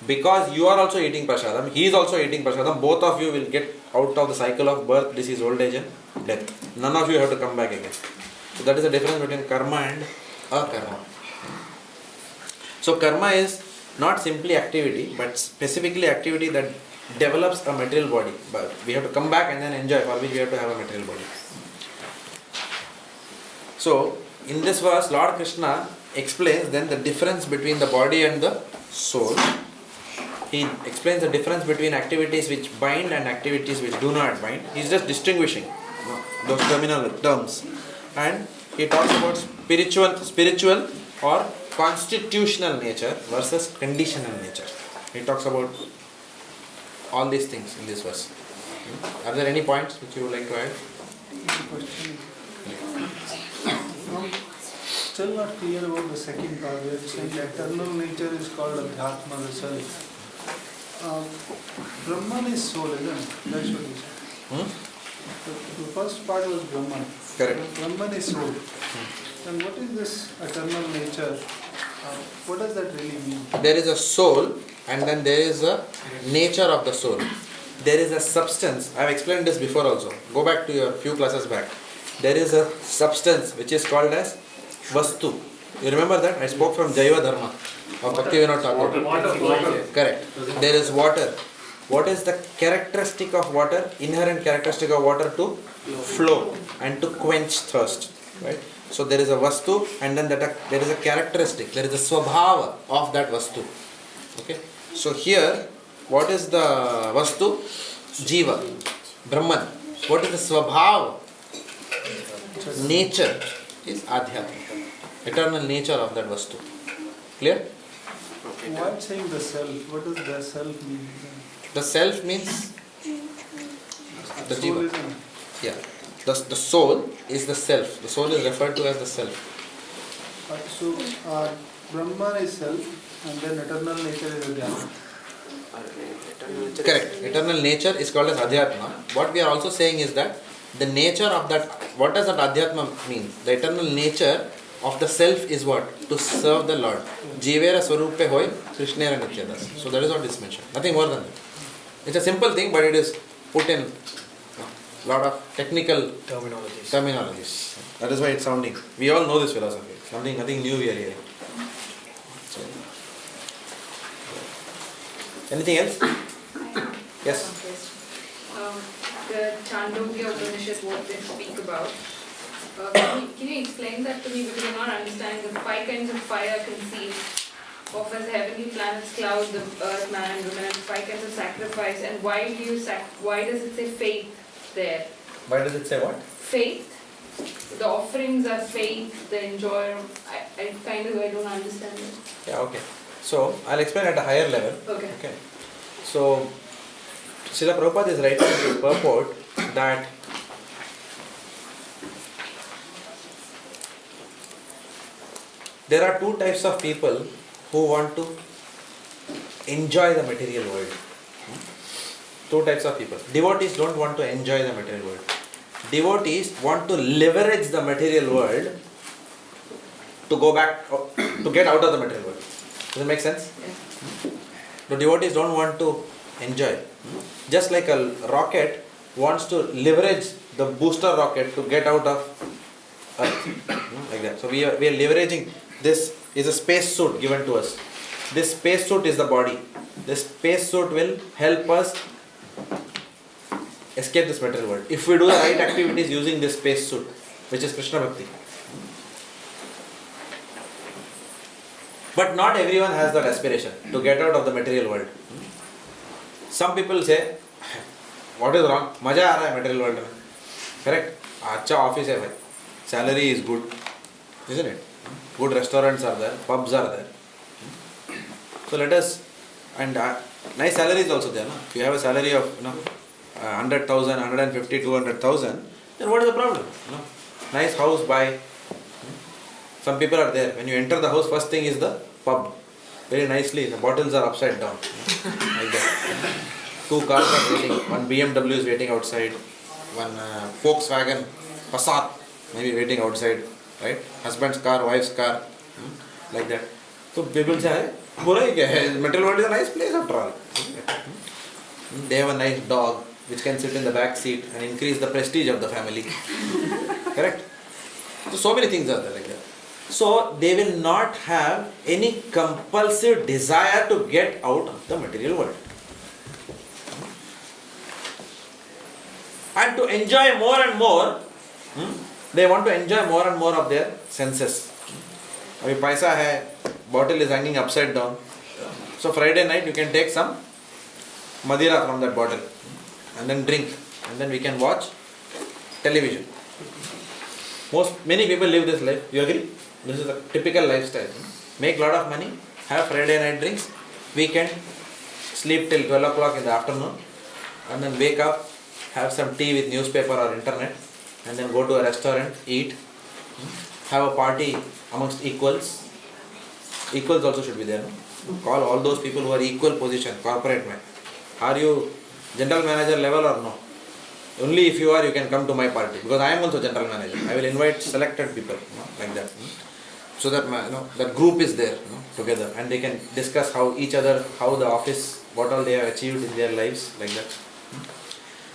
Because you are also eating prasadam, he is also eating prasadam, both of you will get out of the cycle of birth, disease, old age and death. None of you have to come back again. So that is the difference between karma and akarma. So karma is not simply activity, but specifically activity that develops a material body. But we have to come back and then enjoy, for which we have to have a material body. So in this verse, Lord Krishna explains then the difference between the body and the soul. He explains the difference between activities which bind and activities which do not bind. He is just distinguishing those terminal terms. And he talks about spiritual or constitutional nature versus conditional nature. He talks about all these things in this verse. Are there any points which you would like to add? Still not clear about the second part. We are saying the eternal nature is called Adhyatma, the self. Brahman is soul, isn't it? That's what he said. The first part was Brahman. Correct. Brahman is soul. And what is this eternal nature? What does that really mean? There is a soul and then there is a nature of the soul. There is a substance. I have explained this before also. Go back to your few classes back. There is a substance which is called as Vastu. You remember that? I spoke from Jaiva Dharma of Bhaktivedanta Swami Prabhupada. Water. Correct. There is water. What is the characteristic of water? Inherent characteristic of water to flow and to quench thirst. Right? So there is a Vastu and then there is a characteristic. There is a Swabhava of that Vastu. Okay. So here, what is the Vastu? Jiva, Brahman. What is the Swabhava? Nature is Adhyatma. Eternal nature of that Vastu. Clear? Why saying the self? What does the self mean? The self means the Soul Jiva. isn't it? Yeah. The soul is the self. The soul is referred to as the self. So Brahman is self and then eternal nature is Adhyatma. Correct. Eternal nature is called as Adhyatma. What we are also saying is that the nature of that, what does that Adhyatma mean? The eternal nature of the self is what? To serve the Lord. Jivera Swarupe Hoy Krishnera Nityadas. So that is what is mentioned. Nothing more than that. It's a simple thing, but it is put in a lot of technical terminologies. That is why it's sounding. We all know this philosophy. Something, nothing new we are hearing. So, anything else? Yes. The Chandogya Upanishad, what they speak about. Can you explain that to me, because I'm not understanding the 5 kinds of fire conceived of as heavenly planets, cloud, the earth, man, woman, and 5 kinds of sacrifice, and why does it say faith there? Why does it say what? Faith. The offerings are faith, the enjoyer. I don't understand it. Yeah, okay. So I'll explain at a higher level. Okay. So Srila Prabhupada is writing in his purport that there are 2 types of people who want to enjoy the material world. 2 types of people. Devotees don't want to enjoy the material world. Devotees want to leverage the material world to go back, to get out of the material world. Does it make sense? Yes. The devotees don't want to enjoy. Just like a rocket wants to leverage the booster rocket to get out of Earth. Like that. So we are leveraging. This is a space suit given to us. This space suit is the body. This space suit will help us escape this material world. If we do the right activities using this space suit, which is Krishna Bhakti. But not everyone has that aspiration to get out of the material world. Some people say, what is wrong? Maja aa raha hai material world mein. Correct? Acha office hai bhai. Salary is good. Isn't it? Good restaurants are there, pubs are there. So let us, and nice salary is also there. No? If you have a salary of 100,000, 150, 200,000, then what is the problem? Nice house, buy. Some people are there. When you enter the house, first thing is the pub. very nicely. The bottles are upside down, like that. 2 cars are waiting. One BMW is waiting outside. One Volkswagen Passat maybe waiting outside, right? Husband's car, wife's car, like that. So people say, material world is a nice place after all. They have a nice dog which can sit in the back seat and increase the prestige of the family. Correct? So many things are there like that. So they will not have any compulsive desire to get out of the material world. And to enjoy more and more, they want to enjoy more and more of their senses. Abhi paisa hai, bottle is hanging upside down. So Friday night you can take some Madira from that bottle and then drink, and then we can watch television. Many people live this life. You agree? This is a typical lifestyle. Make lot of money, have Friday night drinks, weekend, sleep till 12 o'clock in the afternoon, and then wake up, have some tea with newspaper or internet, and then go to a restaurant, eat, have a party amongst equals. Equals also should be there. No? Call all those people who are equal position, corporate man. Are you general manager level or no? Only if you are, you can come to my party, because I am also general manager. I will invite selected people, like that. So that that group is there together, and they can discuss how each other, how the office, what all they have achieved in their lives, like that.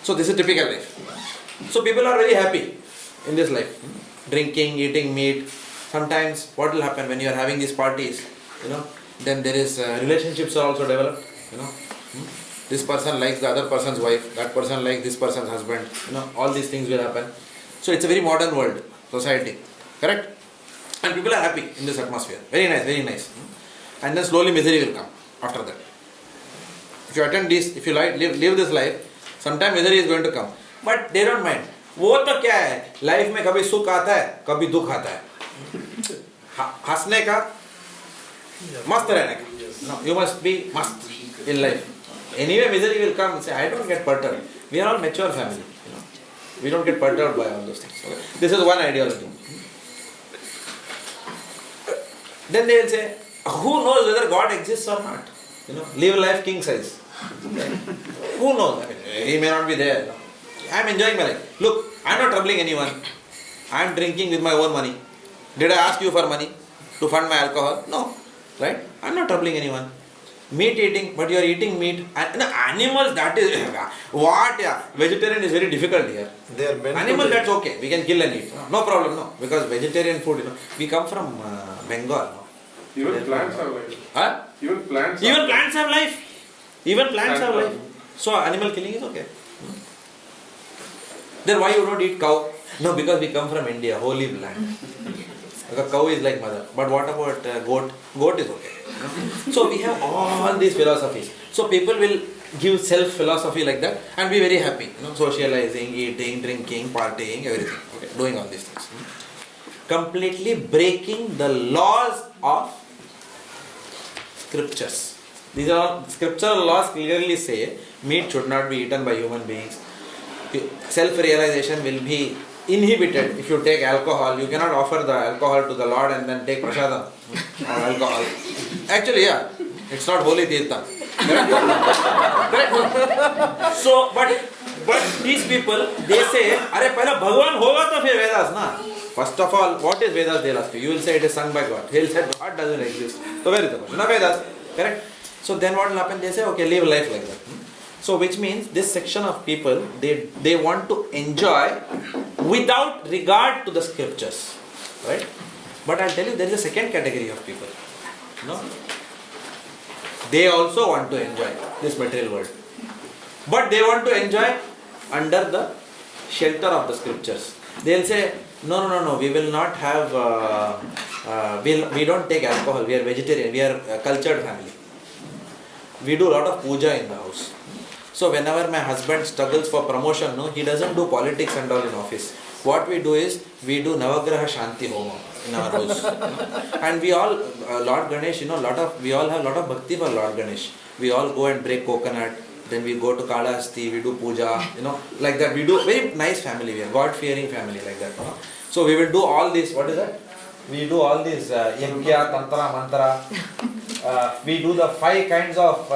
So this is typical life. So people are very happy in this life. Drinking, eating meat. Sometimes what will happen when you are having these parties, then there is relationships are also developed. This person likes the other person's wife, that person likes this person's husband, all these things will happen. So it's a very modern world, society, correct? And people are happy in this atmosphere. Very nice, very nice. And then slowly misery will come after that. If you attend this, if you live this life, sometime misery is going to come. But they don't mind. वो तो क्या है, life में कभी सुख आता है, कभी दुख आता है. हंसने का, मस्त रहने का. No, you must be must in life. Anyway, misery will come and say, I don't get perturbed. We are all mature family. We don't get perturbed by all those things. Okay? This is one ideology. Then they will say, who knows whether God exists or not? Live life king size. Who knows? He may not be there. I am enjoying my life. Look, I am not troubling anyone. I am drinking with my own money. Did I ask you for money to fund my alcohol? No. Right? I am not troubling anyone. Meat eating, but you are eating meat. Animals, that is what? Yeah, vegetarian is very difficult here. Animal, that's okay. We can kill and eat. No problem, no. Because vegetarian food, we come from Bengal. No? Even plants have life. Huh? Even plants have life. Even plants have life. So animal killing is okay. Then why you don't eat cow? No, because we come from India, holy land. Because cow is like mother. But what about goat? Goat is okay. So we have all these philosophies. So people will give self-philosophy like that and be very happy. Socializing, eating, drinking, partying, everything. Okay, doing all these things. Completely breaking the laws of scriptures. These are all scriptural laws clearly say meat should not be eaten by human beings. Self-realization will be inhibited if you take alcohol. You cannot offer the alcohol to the Lord and then take prasadam or alcohol. Actually, yeah, it's not holy tirtha. Correct? So, but these people, they say, "Arey, pehla Bhagwan hoga to fir Vedas na." First of all, what is Vedas? They'll ask you. You will say it is sung by God. He'll say God doesn't exist. So where is the question? No Vedas. Correct? So then what will happen? They say, okay, live life like that. So which means this section of people, they want to enjoy without regard to the scriptures. Right? But I'll tell you, there is a second category of people. They also want to enjoy this material world. But they want to enjoy under the shelter of the scriptures. They'll say, no, we will not have, we don't take alcohol, we are vegetarian, we are a cultured family. We do a lot of puja in the house. So whenever my husband struggles for promotion, he doesn't do politics and all in office. What we do is, we do Navagraha Shanti Homa in our house. And we all, Lord Ganesh, we all have a lot of bhakti for Lord Ganesh. We all go and break coconut, then we go to Kalahasti, we do puja, like that. We do very nice family, we are God-fearing family like that. So we will do all this, what is that? We do all this Yajna, Tantra, Mantra. we do the 5 kinds of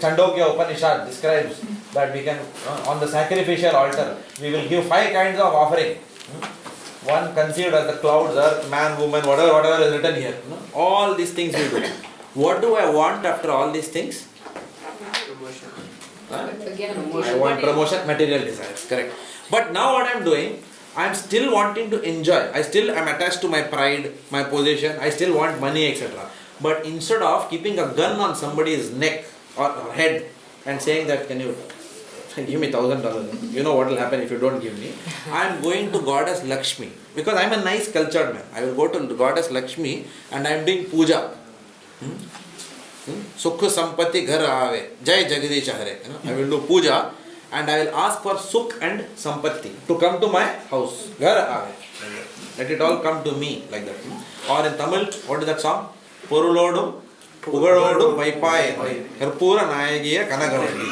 Chandogya Upanishad describes that we can, on the sacrificial altar, we will give 5 kinds of offering. One conceived as the clouds, earth, man, woman, whatever is written here. All these things we do. What do I want after all these things? Again, I want promotion, material desires, correct. But now what I am doing, I am still wanting to enjoy. I still am attached to my pride, my position, I still want money, etc. But instead of keeping a gun on somebody's neck or head and saying that, can you give me $1,000, you know what will happen if you don't give me. I am going to Goddess Lakshmi because I am a nice cultured man. I will go to Goddess Lakshmi and I am doing puja. Sukh Sampati Ghar Aave, Jai Jagadish Hare. I will do puja and I will ask for Sukh and Sampati to come to my house. Ghar Aave. Let it all come to me like that. Or in Tamil, what is that song? Porulodum, Pugalodum, Vaipai, Karpura Nayagiya Kanagavari.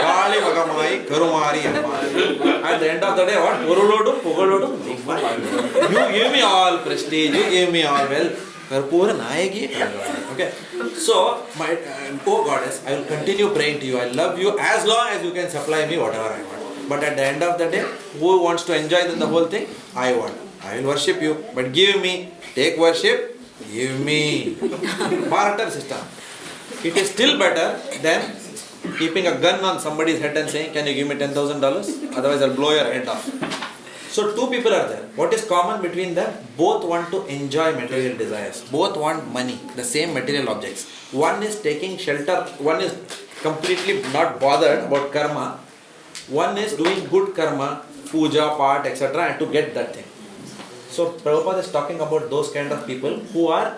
Kali Vagamai, Karumari. At the end of the day, what? Porulodum, Pugalodum, Vaipai. You give me all prestige, you give me all wealth. Karpura Nayagiya Kanagavari. Okay. So, my Goddess, I will continue praying to you. I love you as long as you can supply me whatever I want. But at the end of the day, who wants to enjoy the whole thing? I want. I will worship you. But give me, take worship, give me. Barter system. It is still better than keeping a gun on somebody's head and saying, can you give me $10,000? Otherwise I'll blow your head off. So 2 people are there. What is common between them? Both want to enjoy material desires. Both want money, the same material objects. One is taking shelter, one is completely not bothered about karma. One is doing good karma, puja, part, etc. and to get that thing. So Prabhupada is talking about those kind of people who are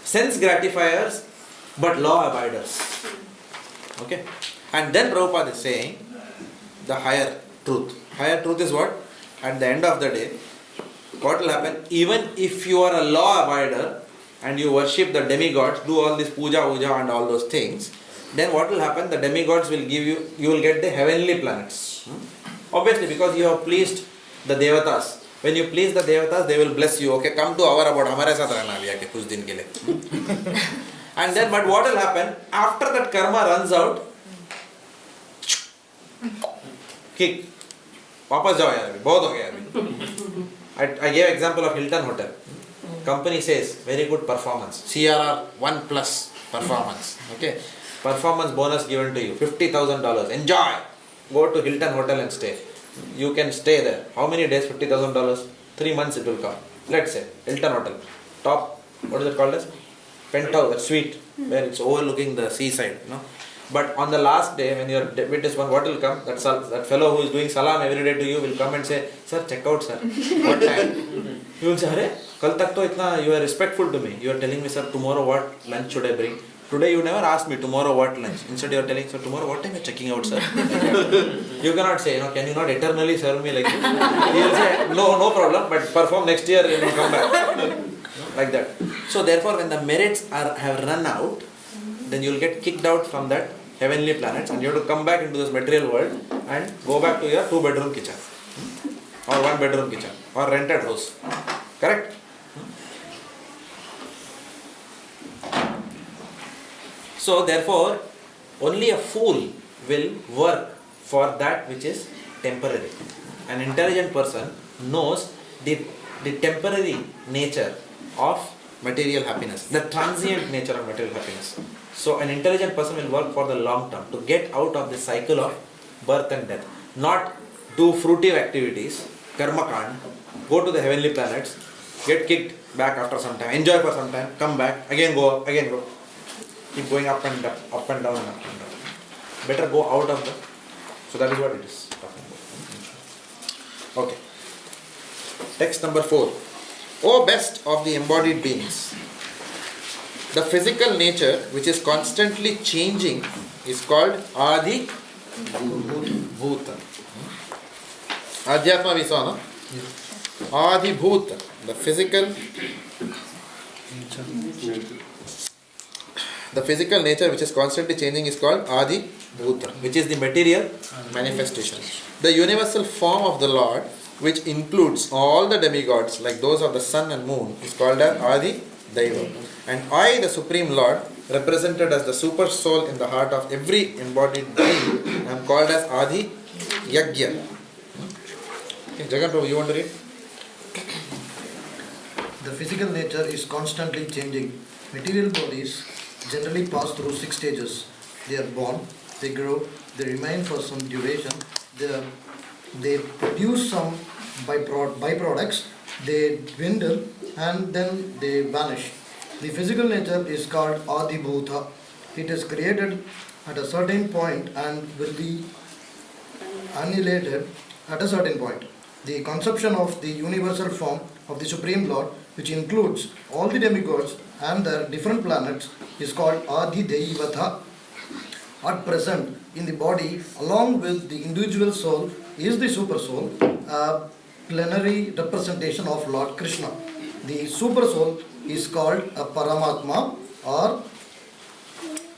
sense gratifiers but law abiders. Okay? And then Prabhupada is saying the higher truth. Higher truth is what? At the end of the day, what will happen? Even if you are a law abider and you worship the demigods, do all this puja and all those things, then what will happen? The demigods will give you, you will get the heavenly planets. Obviously, because you have pleased the devatas. When you please the devatas, they will bless you. Okay, come to our abode. Hamare saath rehna abhi aake kuch din ke liye. And then, but what will happen? After that karma runs out, kick. Wapas jao yaar, bahut ho gaya abhi. I gave example of Hilton Hotel. Company says, very good performance. CRR 1+ performance. Okay. Performance bonus given to you, $50,000. Enjoy. Go to Hilton Hotel and stay. You can stay there. How many days? $50,000? 3 months it will come. Let's say Hilton Hotel, top. What is it called as? Penthouse, that suite where it's overlooking the seaside. But on the last day, when your debit is one, what will come? That fellow who is doing salam every day to you will come and say, "Sir, check out, sir." What time? You will say, "Arey, kal tak to itna you are respectful to me. You are telling me, sir, tomorrow what lunch should I bring? Today you never asked me tomorrow what lunch. Instead you are telling, sir, tomorrow what time you are checking out, sir?" You cannot say, can you not eternally serve me like this? He will say, no problem, but perform next year and then come back. Like that. So therefore, when the merits have run out, then you will get kicked out from that heavenly planets and you have to come back into this material world and go back to your 2-bedroom kitchen or 1-bedroom kitchen or rented house. Correct? So therefore, only a fool will work for that which is temporary. An intelligent person knows the temporary nature of material happiness, the transient nature of material happiness. So an intelligent person will work for the long term to get out of the cycle of birth and death. Not do fruitive activities, karma kand, go to the heavenly planets, get kicked back after some time, enjoy for some time, come back, again go. Keep going up and down, up and down and up and down. Better go out of the... So that is what it is talking about. Okay. Text number 4. O best of the embodied beings, the physical nature which is constantly changing is called Adhi Bhuta. Adhyatma we saw, no? Adhi Bhuta, the physical nature which is constantly changing is called Adhi Bhuta, which is the material manifestation. The universal form of the Lord, which includes all the demigods like those of the sun and moon, is called as Adhi Daiva. And I, the Supreme Lord, represented as the super soul in the heart of every embodied being, am called as Adhi Yagya. Okay, Jagan Prabhu, you want to read? The physical nature is constantly changing. Material bodies generally pass through 6 stages. They are born, they grow, they remain for some duration, they produce some byproducts, they dwindle, and then they vanish. The physical nature is called Adi Bhuta. It is created at a certain point and will be annihilated at a certain point. The conception of the universal form of the Supreme Lord, which includes all the demigods and their different planets, is called Adhi Deivata. At present, in the body, along with the individual soul, is the super soul, a plenary representation of Lord Krishna. The super soul is called a Paramatma or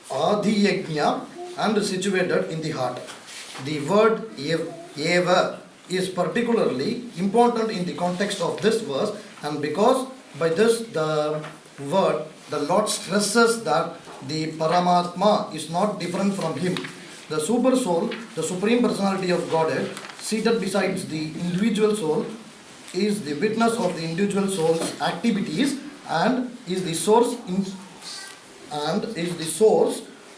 Adhi Yajna and situated in the heart. The word Eva is particularly important in the context of this verse, and because by this the word the Lord stresses that the Paramatma is not different from him. The super soul, the supreme personality of Godhead, seated beside the individual soul, is the witness of the individual soul's activities and is the source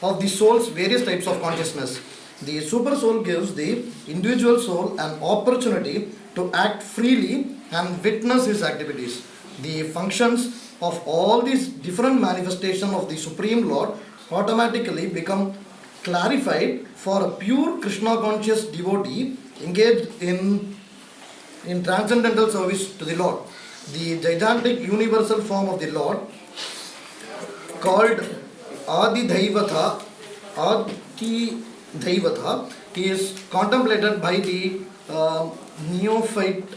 of the soul's various types of consciousness. The super soul gives the individual soul an opportunity to act freely and witness his activities. The functions of all these different manifestations of the Supreme Lord automatically become clarified for a pure Krishna conscious devotee engaged in transcendental service to the Lord. The gigantic universal form of the Lord, called Adi Daivata, is contemplated by the neophyte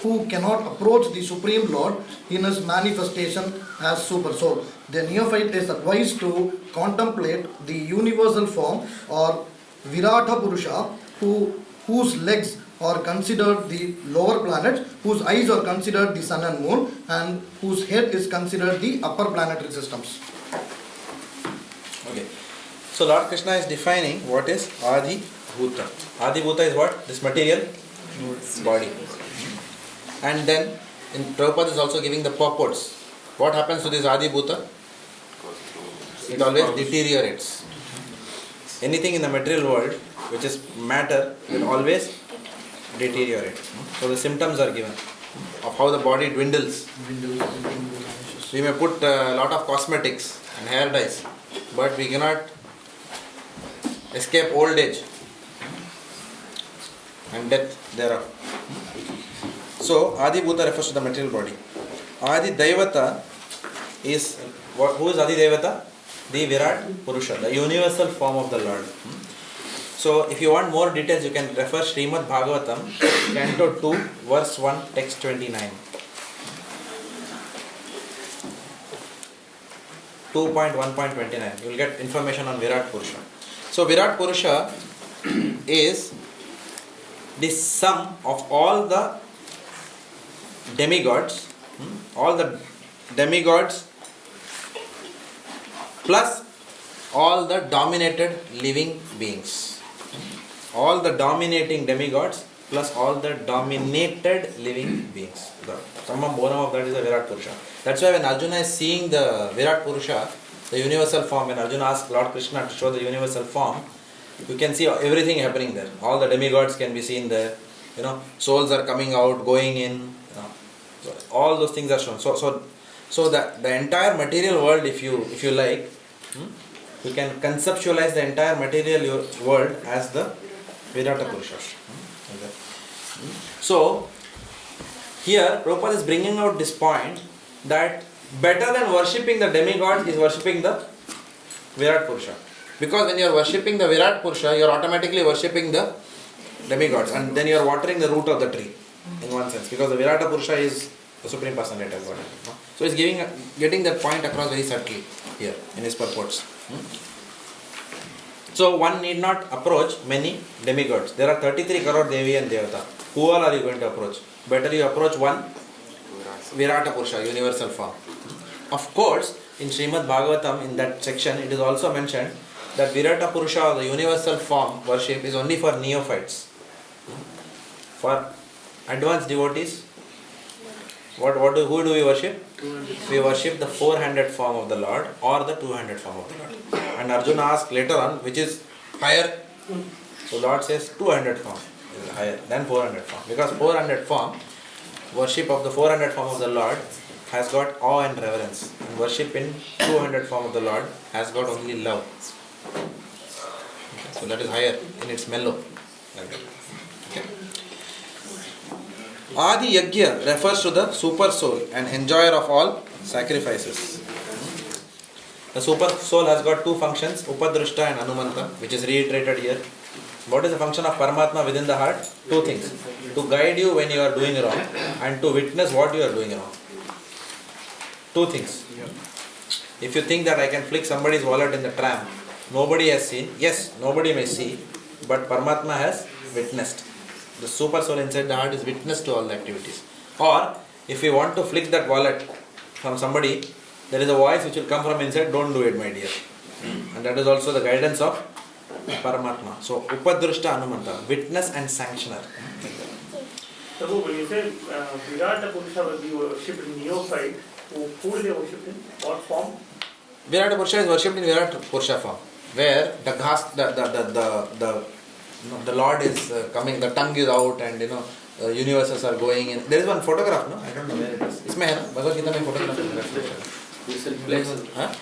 who cannot approach the Supreme Lord in his manifestation as Super Soul. The neophyte is advised to contemplate the universal form or Virata Purusha, whose legs are considered the lower planets, whose eyes are considered the sun and moon, and whose head is considered the upper planetary systems. Okay. So Lord Krishna is defining what is Adhi Bhuta. Adhi Bhuta is what? This material body. And then in Prabhupada is also giving the purports. What happens to this Adhi Bhuta? It always deteriorates. Anything in the material world which is matter will always deteriorate. So the symptoms are given of how the body dwindles. We may put a lot of cosmetics and hair dyes, but we cannot escape old age and death thereof. So Adi Bhuta refers to the material body. Adi Daivata is, who is Adi Daivata? The Virat Purusha, the universal form of the Lord. So if you want more details, you can refer Srimad Bhagavatam, Canto 2, verse 1, text 29. 2.1.29. You will get information on Virat Purusha. So Virat Purusha is the sum of all the demigods, plus all the dominated living beings. All the dominating demigods plus all the dominated living beings. The summum bonum of that is the Virat Purusha. That's why when Arjuna is seeing the Virat Purusha, the universal form, when Arjuna asks Lord Krishna to show the universal form, you can see everything happening there. All the demigods can be seen there. Souls are coming out, going in. So all those things are shown. So the entire material world, if you like, you can conceptualize the entire material world as the Virata Purusha. So here Prabhupada is bringing out this point that better than worshipping the demigod is worshipping the Virat Purusha. Because when you are worshipping the Virat Purusha, you are automatically worshipping the demigods, and then you are watering the root of the tree in one sense, because the Virata Purusha is the Supreme Personality of Godhead. So he is getting that point across very subtly here in his purports. So one need not approach many demigods. There are 33 crore Devi and Devata. Who all are you going to approach? Better you approach one Virata Purusha, universal form. Of course, in Srimad Bhagavatam, in that section, it is also mentioned that Virata Purusha, or the universal form worship, is only for neophytes. For advanced devotees, who do we worship? We worship the 400 form of the Lord or the 200 form of the Lord. And Arjuna asks later on, which is higher? So Lord says 200 form is higher than 400 form. Because 400 form, worship of the 400 form of the Lord has got awe and reverence. And worship in 200 form of the Lord has got only love. So that is higher in its mellow. Like that. Okay. Adhi Yajna refers to the super soul and enjoyer of all sacrifices. The super soul has got two functions, Upadrishta and Anumanta, which is reiterated here. What is the function of Paramatma within the heart? Two things. To guide you when you are doing wrong and to witness what you are doing wrong. Two things. If you think that I can flick somebody's wallet in the tram, nobody has seen. Yes, nobody may see, but Paramatma has witnessed. The super soul inside the heart is witness to all the activities. Or, if you want to flick that wallet from somebody, there is a voice which will come from inside, don't do it, my dear. And that is also the guidance of Paramatma. So, Upadrishta Anumanta, witness and sanctioner. So, when you say Virata Purusha will be worshipped in neophyte, who do they worship in? What form? Virata Purusha is worshipped in Virata Purusha form, where the Lord is coming, the tongue is out, and universes are going in. There is one photograph, no? I don't know where it is. Isme hai na? Bhagavad Gita mein photograph is. Huh?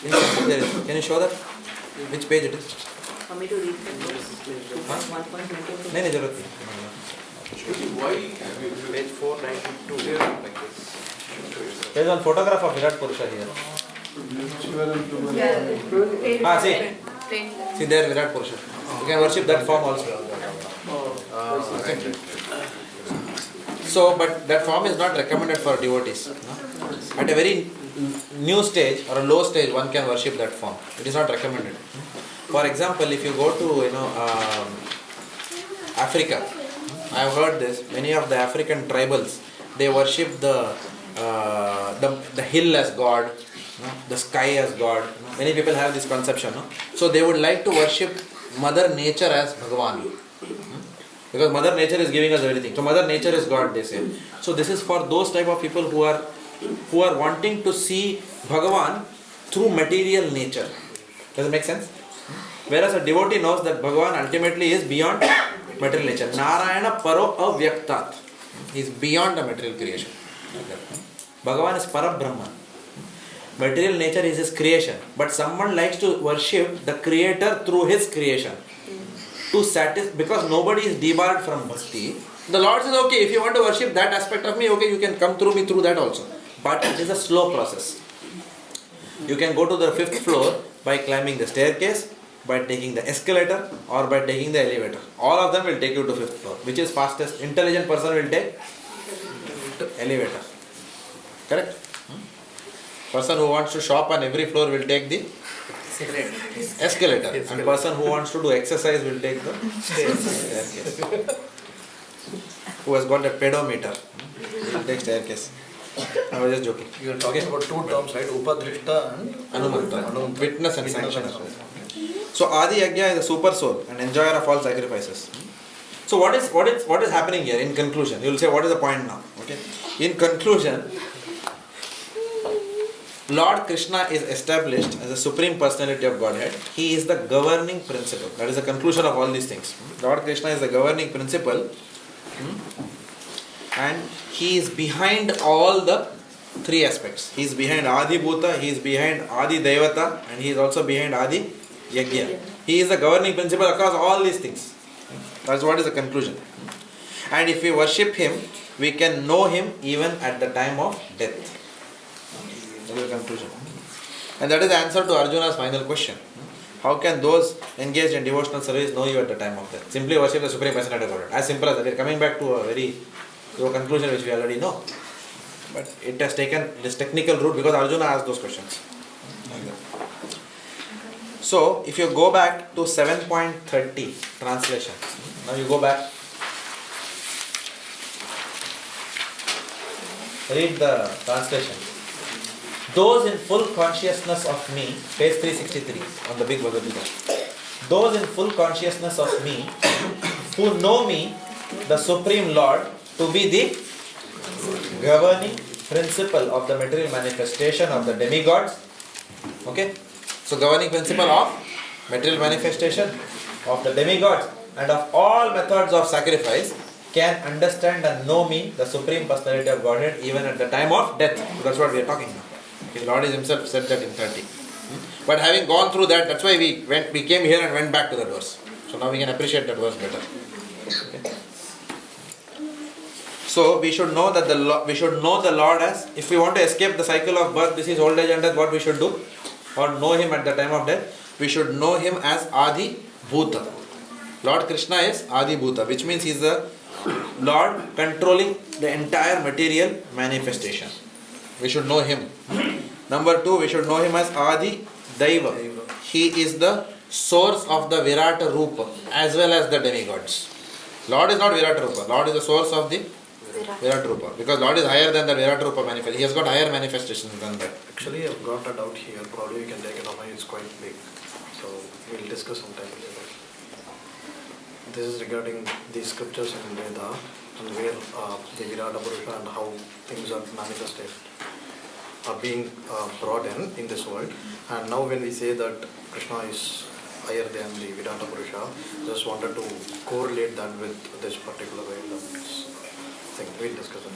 Inside there is. Can you show that? Which page it is? For me to read the Huh? 1.22. No, jarurat nahi. Why have you Page 492 like this. There is one photograph of Virat Purusha here. See there Virat Purusha. You can worship that form also. Okay. So, but that form is not recommended for devotees. No? At a very new stage or a low stage, one can worship that form. It is not recommended. For example, if you go to Africa, I have heard this. Many of the African tribals, they worship the hill as God, the sky as God. Many people have this conception. No? So they would like to worship Mother Nature as Bhagavan. Because Mother Nature is giving us everything. So Mother Nature is God, they say. So this is for those type of people who are wanting to see Bhagavan through material nature. Does it make sense? Whereas a devotee knows that Bhagavan ultimately is beyond material nature. Narayana Paro Avyaktat. He is beyond the material creation. Bhagavan is Parabrahman. Material nature is his creation. But someone likes to worship the creator through his creation. To satisfy, because nobody is debarred from bhakti. The Lord says, okay, if you want to worship that aspect of me, okay, you can come through me through that also. But it is a slow process. You can go to the 5th floor by climbing the staircase, by taking the escalator, or by taking the elevator. All of them will take you to 5th floor. Which is fastest? Intelligent person will take elevator. Correct? Person who wants to shop on every floor will take the escalator. And person who wants to do exercise will take the staircase. Who has got a pedometer, he will take staircase. I was just joking. You are talking about two terms, right? Upadrishta and Anumanta. Witness and sanctioner. So Adhi Yajna is a super soul, an enjoyer of all sacrifices. So what is happening here in conclusion? You will say, what is the point now? Okay. In conclusion, Lord Krishna is established as a Supreme Personality of Godhead. He is the governing principle. That is the conclusion of all these things. Lord Krishna is the governing principle. And he is behind all the three aspects. He is behind Adi Bhuta, he is behind Adi Devata, and he is also behind Adi Yajna. He is the governing principle across all these things. That's what is the conclusion. And if we worship him, we can know him even at the time of death. That is the conclusion. And that is the answer to Arjuna's final question. How can those engaged in devotional service know you at the time of death? Simply worship the Supreme Personality of Godhead. As simple as that. We are coming back to a conclusion which we already know. But it has taken this technical route because Arjuna asked those questions. So, if you go back to 7.30 translation. Now you go back. Read the translation. those in full consciousness of me, page 363 on the big Bhagavad Gita. Those in full consciousness of me, who know me, the Supreme Lord, to be the governing principle of the material manifestation of the demigods. Okay? So governing principle of material manifestation of the demigods and of all methods of sacrifice can understand and know me, the Supreme Personality of Godhead, even at the time of death. So that's what we are talking now. Okay, Lord himself said that in 30. But having gone through that, that's why we came here and went back to that verse. So now we can appreciate that verse better. Okay. So we should know that the Lord as, if we want to escape the cycle of birth, disease, old age and death, what we should do? Or know him at the time of death? We should know him as Adhi Bhuta. Lord Krishna is Adhi Bhuta, which means he is the Lord controlling the entire material manifestation. We should know him. Number 2, we should know him as Adhi Daiva. He is the source of the Virata Rupa as well as the demigods. Lord is not Virata Rupa. Lord is the source of the Virata Rupa. Because Lord is higher than the Virata Rupa manifest. He has got higher manifestations than that. Actually, I've got a doubt here. Probably you can take it away. It's quite big. So we'll discuss sometime later. This is regarding the scriptures in Veda and where the Virata Purusha and how things are manifested are being brought in this world. And now when we say that Krishna is higher than the Virata Purusha, just wanted to correlate that with this particular way of thing. We'll discuss it.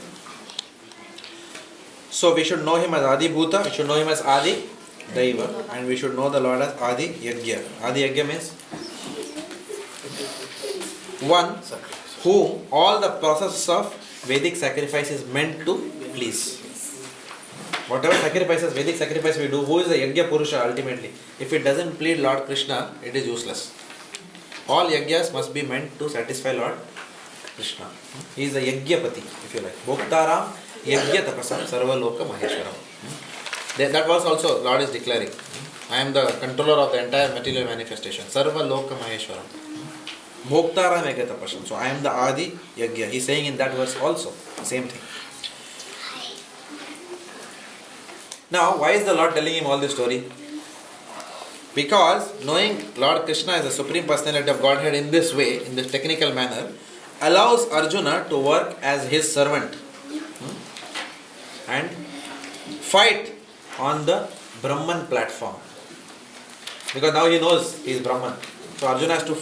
So we should know him as Adi Bhuta, we should know him as Adi Daiva, and we should know the Lord as Adi Yajna. Adi Yajna means one whom all the process of Vedic sacrifice is meant to please. Whatever sacrifices, Vedic sacrifice we do, who is the Yajna Purusha ultimately? If it doesn't please Lord Krishna, it is useless. All Yajnas must be meant to satisfy Lord Krishna. He is the Yajnapati, if you like. Bhoktaram Yajna Tapasam Sarva Loka Maheshwaram. That was also Lord is declaring. I am the controller of the entire material manifestation. Sarva Loka Maheshwaram. Bhoktaram Yajna Tapasam. So I am the Adi Yajna. He is saying in that verse also. Same thing. Now, why is the Lord telling him all this story? Because knowing Lord Krishna as the Supreme Personality of Godhead in this way, in this technical manner, allows Arjuna to work as his servant and fight on the Brahman platform. Because now he knows he is Brahman. So Arjuna has to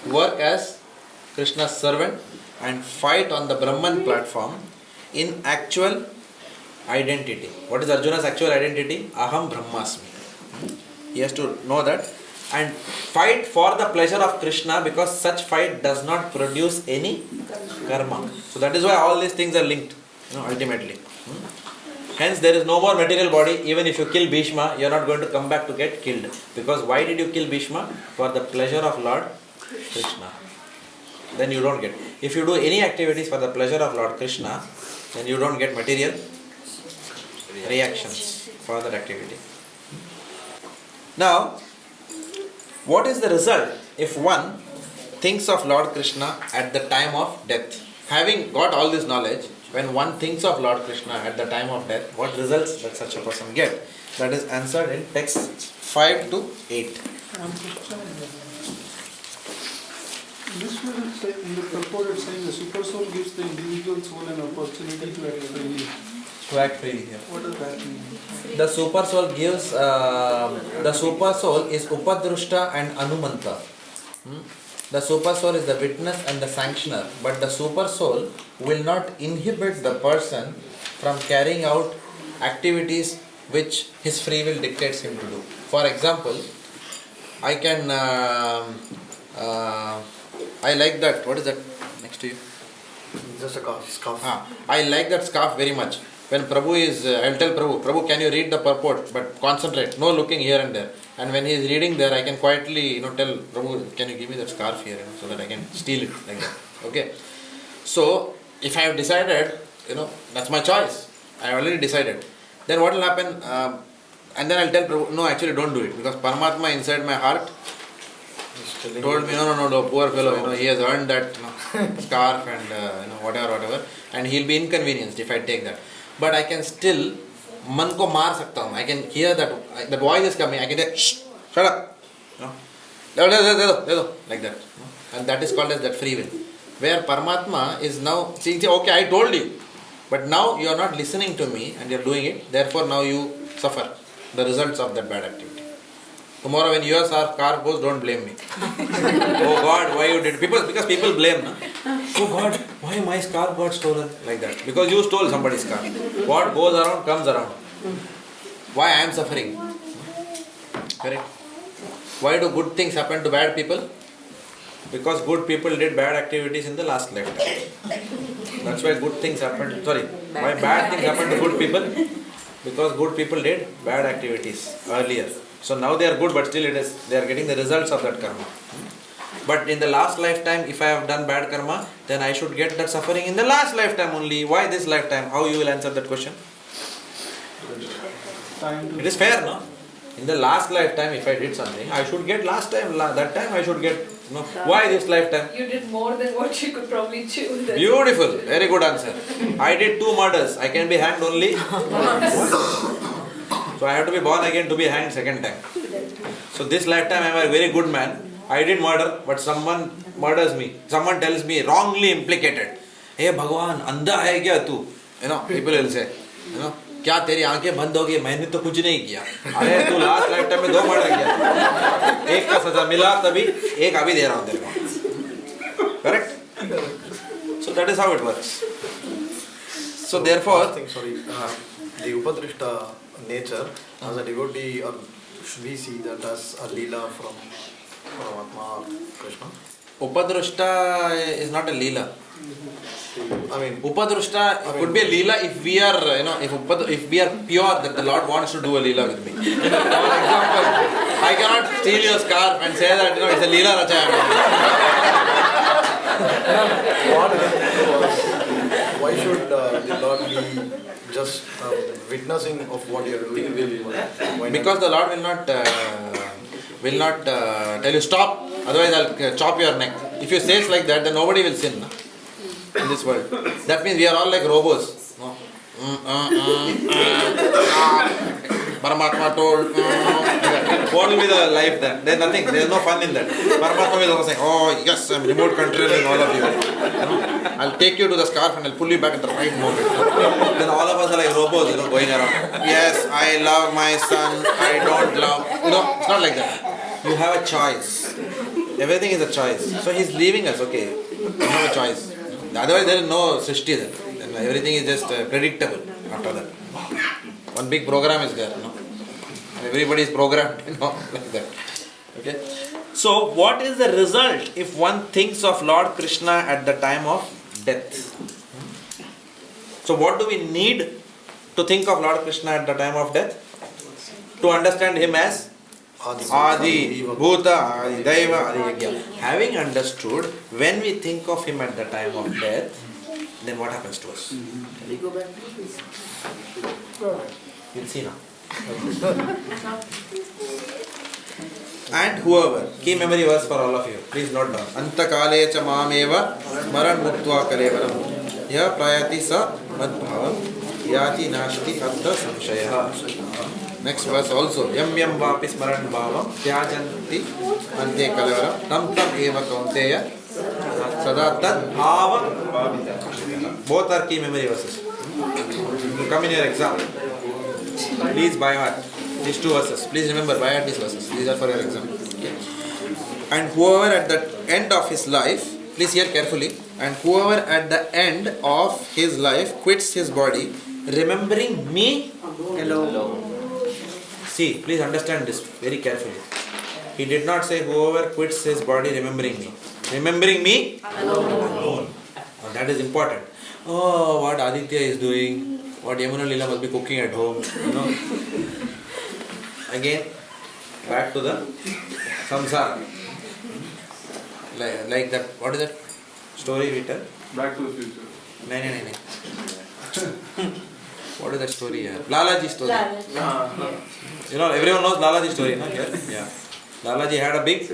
work as Krishna's servant and fight on the Brahman platform in actual identity. What is Arjuna's actual identity? Aham Brahmasmi. He has to know that and fight for the pleasure of Krishna, because such fight does not produce any karma. So that is why all these things are linked, ultimately. Hence there is no more material body. Even if you kill Bhishma, you are not going to come back to get killed. Because why did you kill Bhishma? For the pleasure of Lord Krishna. Then you don't get. If you do any activities for the pleasure of Lord Krishna, then you don't get material reactions for that activity. Now, what is the result if one thinks of Lord Krishna at the time of death? Having got all this knowledge, when one thinks of Lord Krishna at the time of death, what results does such a person get? That is answered in text 5 to 8. This will say, in the purport it's saying the super soul gives the individual soul an opportunity to act freely. To act freely, yeah. What does that mean? The super soul gives, the super soul is Upadrushta and Anumanta. The super soul is the witness and the sanctioner, but the super soul will not inhibit the person from carrying out activities which his free will dictates him to do. For example, I can, I like that, what is that next to you? Just a scarf. I like that scarf very much. When Prabhu is, I'll tell Prabhu, can you read the purport, but concentrate, no looking here and there. And when he is reading there, I can quietly, tell Prabhu, can you give me that scarf here, so that I can steal it, like that. Okay. So, if I have decided, that's my choice. I have already decided. Then what will happen? And then I'll tell Prabhu, no, actually don't do it, because Paramatma inside my heart told me, no, poor fellow, he has earned that scarf and whatever, and he'll be inconvenienced if I take that. But I can still मन को मार सकता हूँ. I can hear that voice is coming. I can say, shh, shut up. No? Like that. No? And that is called as that free will. Where Paramatma is now saying, okay, I told you, but now you are not listening to me and you are doing it. Therefore, now you suffer the results of that bad activity. Tomorrow when your car goes, don't blame me. Oh God, why you did? Because people blame. No? Oh God, why my car got stolen? Like that. Because you stole somebody's car. What goes around comes around. Why I am suffering? Correct? Why do good things happen to bad people? Because good people did bad activities in the last lifetime. That's why good things happen. Why bad things happen to good people? Because good people did bad activities earlier. So now they are good, but still they are getting the results of that karma. But in the last lifetime, if I have done bad karma, then I should get that suffering in the last lifetime only. Why this lifetime? How you will answer that question? It is fair, no? In the last lifetime, if I did something, I should get last time. That time I should get. No. Why this lifetime? You did more than what you could probably choose. Beautiful. Very good answer. I did 2 murders. I can be hanged only. So I have to be born again to be hanged second time. So this lifetime I am a very good man. I did murder, but someone murders me. Someone tells me wrongly implicated. Hey Bhagwan, andha hai kya tu? People will say. क्या तेरी आंखें बंद हो गई? मैंने तो कुछ नहीं किया. अरे तू लास्ट लाइफ टाइम में 2 मर्डर किया. एक का सजा मिला तभी, एक अभी दे रहा हूँ तेरे को. Correct? So that is how it works. So therefore, the Upadrishta nature as a devotee, or should we see that as a leela from Paramatma or Krishna? Upadrishta is not a leela. I mean, Upadrishta could be a leela if we are, if we are pure that the Lord wants to do a leela with me. For example, I cannot steal your scarf and say that it's a leela rachaya. Why should the Lord be just witnessing of what you are doing? Because the Lord will not tell you stop, otherwise I'll chop your neck. If you say like that, then nobody will sin. No? In this world. That means we are all like robots. No? Paramatma told, what will be the life then? There is nothing, there is no fun in that. Paramatma is also saying, oh yes, I am remote controlling all of you. I'll take you to the scarf and I'll pull you back at the right moment. Then all of us are like robots, going around. Yes, I love my son, I don't love. It's not like that. You have a choice. Everything is a choice. So he's leaving us, okay. You have a choice. Otherwise there is no Srishti there. Then everything is just predictable after that. One big program is there, everybody is programmed, like that. Okay. So what is the result if one thinks of Lord Krishna at the time of death? So what do we need to think of Lord Krishna at the time of death? To understand him as Adhi, Bhuta, Adi, Daiva, Adi, Yagya. Having understood, when we think of him at the time of death, then what happens to us? Can we go back please? You'll see now. And whoever, key memory verse for all of you, please note down. Antakale cha mameva smaran muktva kalevaram ya prayati sa madbhavam yati nashti adha samshaya. Next verse also. Yam yam vapi smaran bhavam tyajanti ante kalevaram tam tam eva kaunteya sada tad bhava. Both are key memory verses. To come in your exam, please by heart these 2 verses. Please remember, by heart these verses. These are for your exam. Okay. And whoever at the end of his life, please hear carefully, and whoever at the end of his life quits his body, remembering me alone. See, please understand this very carefully. He did not say whoever quits his body remembering me. Remembering me alone. Oh, that is important. Oh, what Aditya is doing, what Yamuna Lila must be cooking at home, Again, back to the samsara. Like that, what is that story we tell? Back to the future. No. What is that story here? Lalaji story. Everyone knows Lalaji story, no? Here? Yeah. Lalaji had a big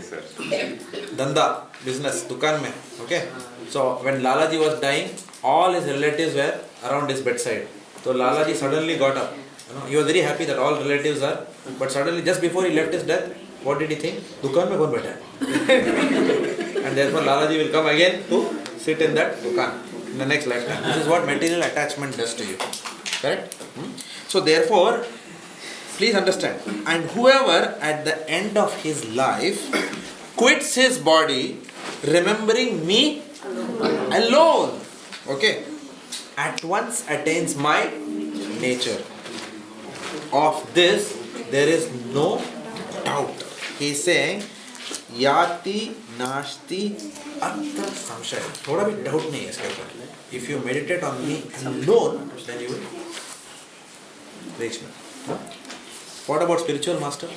danda, business, dukan mein. Okay? So when Lalaji was dying, all his relatives were around his bedside. So Lalaji suddenly got up He was very happy that all relatives are, but suddenly just before he left his death, what did he think? Dukan mein kaun baitha hai? And therefore Lalaji will come again to sit in that dukan in the next lifetime. This is what material attachment does to you. Correct? So therefore, please understand, and whoever at the end of his life quits his body remembering me alone, okay, at once attains my nature. Of this there is no doubt. He is saying yati nashti atra samshaya. Thoda bhi doubt nahi hai iske upar. If you meditate on me alone, then you will reach me. What about spiritual master?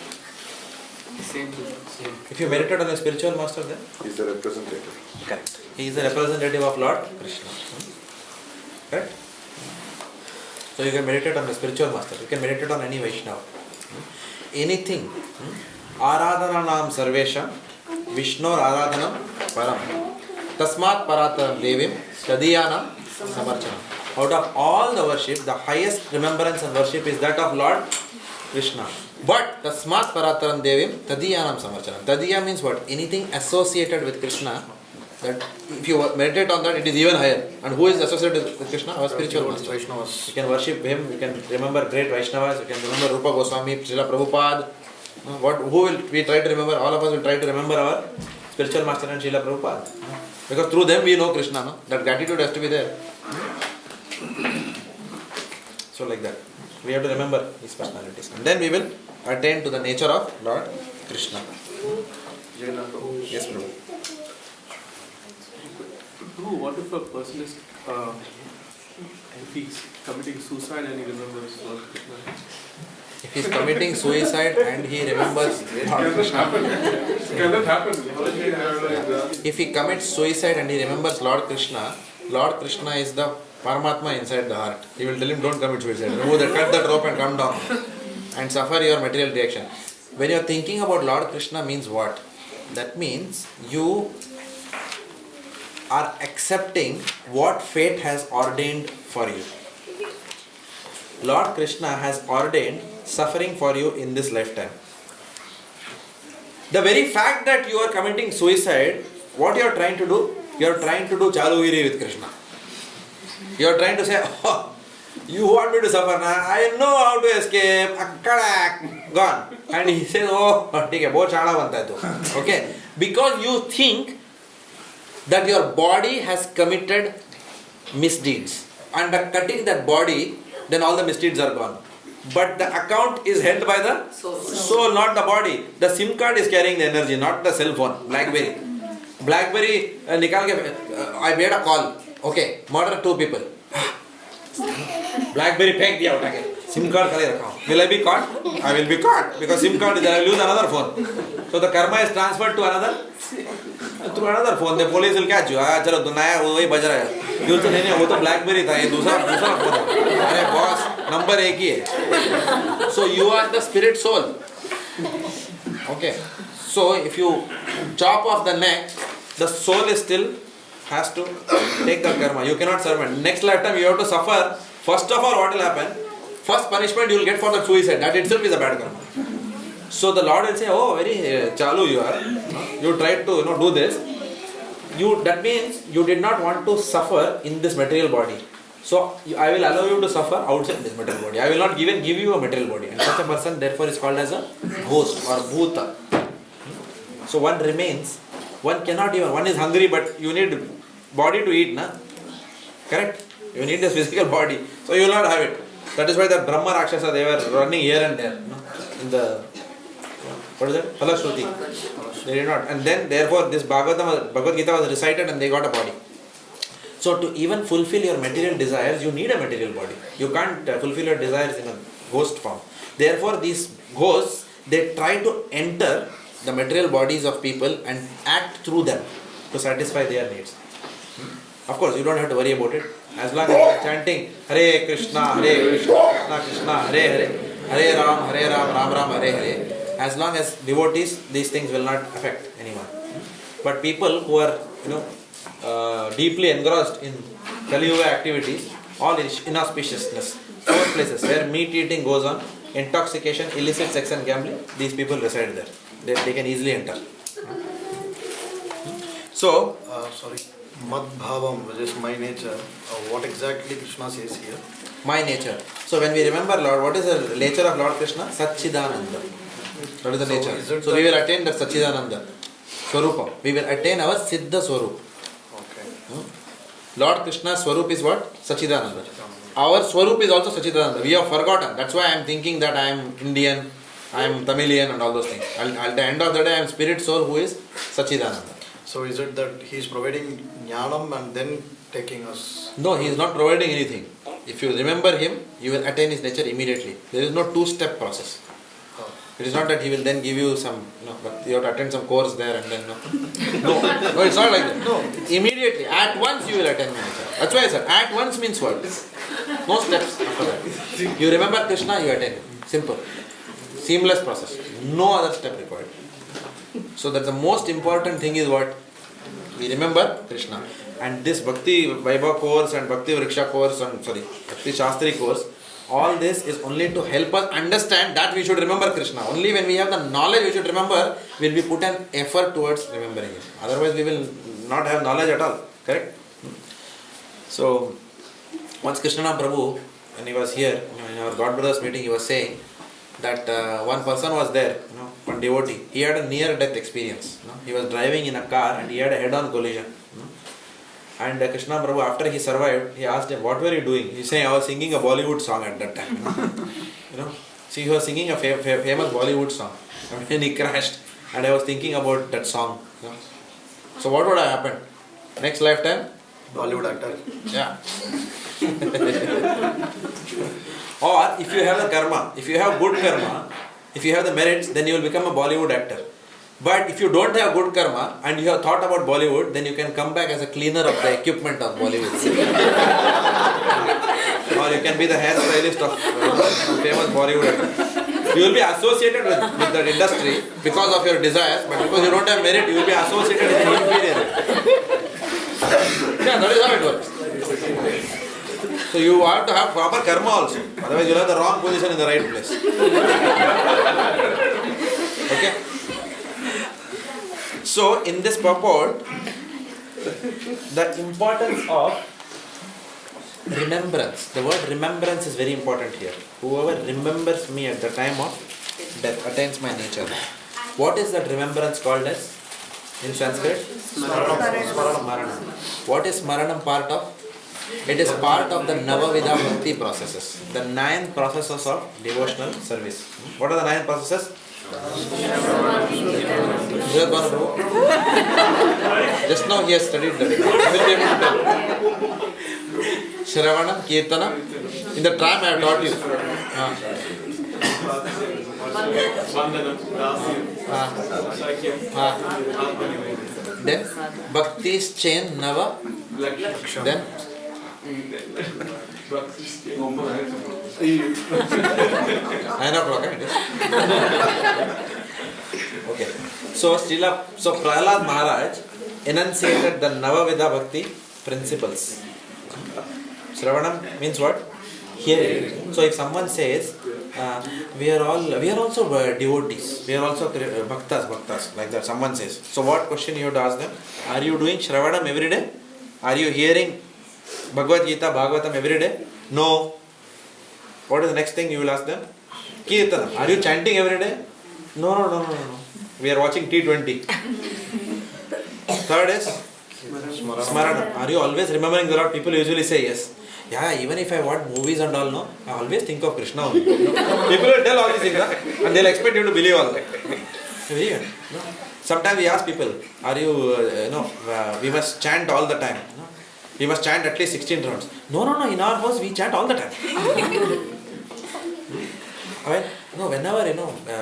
Same. If you meditate on a spiritual master, then He is the representative. correct. He is the representative of Lord Krishna. Correct? So you can meditate on the spiritual master. You can meditate on any Vaishnava. Anything. Aradhananam sarvesham Vishnor aradhanam param tasmat parataram devim tadiyanam samarchanam. Out of all the worship, the highest remembrance and worship is that of Lord Krishna. But tasmat parataram devim tadiyanam samarchanam. Tadiya means what? Anything associated with Krishna. That if you meditate on that, it is even higher. And who is associated with Krishna? Our spiritual master. Vaishnavas. You can worship him, you can remember great Vaishnavas, you can remember Rupa Goswami, Srila Prabhupada. Who will we try to remember? All of us will try to remember our spiritual master and Srila Prabhupada. Because through them we know Krishna. No? That gratitude has to be there. So like that. We have to remember his personalities. And then we will attain to the nature of Lord Krishna. Yes, Prabhu. What if a person is if he's committing suicide and he remembers Lord Krishna? If he is committing suicide and he remembers Lord Krishna. Can that happen? If he commits suicide and he remembers Lord Krishna is the Paramatma inside the heart. He will tell him, don't commit suicide. Remove that, cut that rope and come down and suffer your material reaction. When you are thinking about Lord Krishna means what? That means you are accepting what fate has ordained for you. Lord Krishna has ordained suffering for you in this lifetime. The very fact that you are committing suicide, what you are trying to do? You are trying to do Chalugiri with Krishna. You are trying to say, oh, you want me to suffer now? I know how to escape. Akkadak, gone. And he says, oh, okay, bahut chada banta hai tu. Okay, because you think that your body has committed misdeeds, and by cutting that body, then all the misdeeds are gone. But the account is held by the soul, not the body. The SIM card is carrying the energy, not the cell phone. BlackBerry, I made a call. Okay, murder 2 people. BlackBerry फेंक दिया उठा के. SIM card खाली रखा हूँ. Will I be caught? I will be caught because SIM card is I will use another phone. So the karma is transferred to another. Through another phone, the police will catch you. चलो तो नया वही बज रहा है. You तो नहीं वो तो BlackBerry था ये दूसरा phone है. अरे boss number एक ही है. So you are the spirit soul. Okay. So if you chop off the neck, the soul is still has to take the karma. You cannot serve it. Next lifetime you have to suffer. First of all, what will happen? First punishment you will get for the suicide. That itself is a bad karma. So the Lord will say, oh, very chalu you are. You tried to do this. That means you did not want to suffer in this material body. So I will allow you to suffer outside this material body. I will not even give you a material body. And such a person therefore is called as a ghost or bhuta. So one remains. One cannot even. One is hungry, but you need body to eat, na? Correct? You need this physical body. So you will not have it. That is why the Brahma Rakshasa, they were running here and there. No? In the, what is that? Falashruti. They did not. And then, therefore, this Bhagavad Gita was recited and they got a body. So to even fulfill your material desires, you need a material body. You can't fulfill your desires in a ghost form. Therefore, these ghosts, they try to enter the material bodies of people and act through them to satisfy their needs. Of course, you don't have to worry about it. As long as you are chanting Hare Krishna, Krishna Krishna, Hare Hare, Hare Ram, Ram Ram, Hare Hare. As long as devotees, these things will not affect anyone. But people who are deeply engrossed in Kali Yuga activities, all inauspiciousness. So places where meat eating goes on, intoxication, illicit sex and gambling, these people reside there. They can easily enter. So, sorry, Mad Bhavam, which is my nature, what exactly Krishna says here? my nature. So when we remember Lord, what is the nature of Lord Krishna? Satchidananda. What is the nature? So we will attain that Satchidananda Swarupa. We will attain our Siddha Swarup. Okay. Lord Krishna's Swarup is what? Satchidananda. Our Swarup is also Satchidananda. We have forgotten. That's why I am thinking that I am Indian, I am Tamilian and all those things. At the end of the day, I am spirit soul who is Satchidananda. So is it that he is providing jnanam and then taking us? No, he is not providing anything. If you remember him, you will attain his nature immediately. There is no two-step process. It is not that he will then give you some, but you have to attend some course there and then no, it's not like that. No, immediately, at once you will attain my nature. That's why I said, at once means what? No steps after that. You remember Krishna, you attain. Simple. Seamless process. No other step required. So that's the most important thing is what? We remember Krishna. And this Bhakti Vaibhav course and Bhakti Vriksha course and Bhakti Sastri course, all this is only to help us understand that we should remember Krishna. Only when we have the knowledge we should remember, will we put an effort towards remembering Him. Otherwise we will not have knowledge at all. Correct? So, once Krishna Prabhu, when he was here, in our God Brothers meeting, he was saying that one person was there, one devotee. He had a near-death experience. He was driving in a car and he had a head-on collision. And Krishna Prabhu, after he survived, he asked him, "What were you doing?" He said, "I was singing a Bollywood song at that time." See, he was singing a famous Bollywood song. And then he crashed, and I was thinking about that song. So what would have happened? Next lifetime? Bollywood actor. Yeah. Or if you have the karma, if you have good karma, if you have the merits, then you will become a Bollywood actor. But if you don't have good karma and you have thought about Bollywood, then you can come back as a cleaner of the equipment of Bollywood. Or you can be the hairstylist of famous Bollywood actor. You will be associated with that industry because of your desires, but because you don't have merit, you will be associated with an inferior. Yeah, that is how it works. So you have to have proper karma also. Otherwise you will have the wrong position in the right place. Okay? So in this purport, the importance of remembrance. The word remembrance is very important here. Whoever remembers me at the time of death attains my nature. What is that remembrance called as? In Sanskrit? Smaranam. What is Smaranam part of? It is part of the Navavidha Bhakti processes. The 9 processes of devotional service. What are the 9 processes? Just now he has studied that. He will be able to tell. Shravanam, Kirtanam. In the tram I have taught you. Then Bhakti's chain Nava. Then 9 o'clock, it is. Okay. So Prahlad Maharaj enunciated the Navavidha Bhakti principles. Shravanam means what? Hearing. So if someone says, we are also devotees, we are also bhaktas, like that, someone says. So what question you have to ask them? Are you doing Shravanam every day? Are you hearing Bhagavad Gita, Bhagavatam every day? No. What is the next thing you will ask them? Kirtanam. Are you chanting every day? No. We are watching T20. Third is Smaranam. Are you always remembering the Lord? People usually say yes. Yeah, even if I watch movies and all, no, I always think of Krishna only. People will tell all these things, and they'll expect you to believe all that. No? Sometimes we ask people, are you, we must chant all the time. No? We must chant at least 16 rounds. No, in our house we chant all the time. Alright? No, whenever,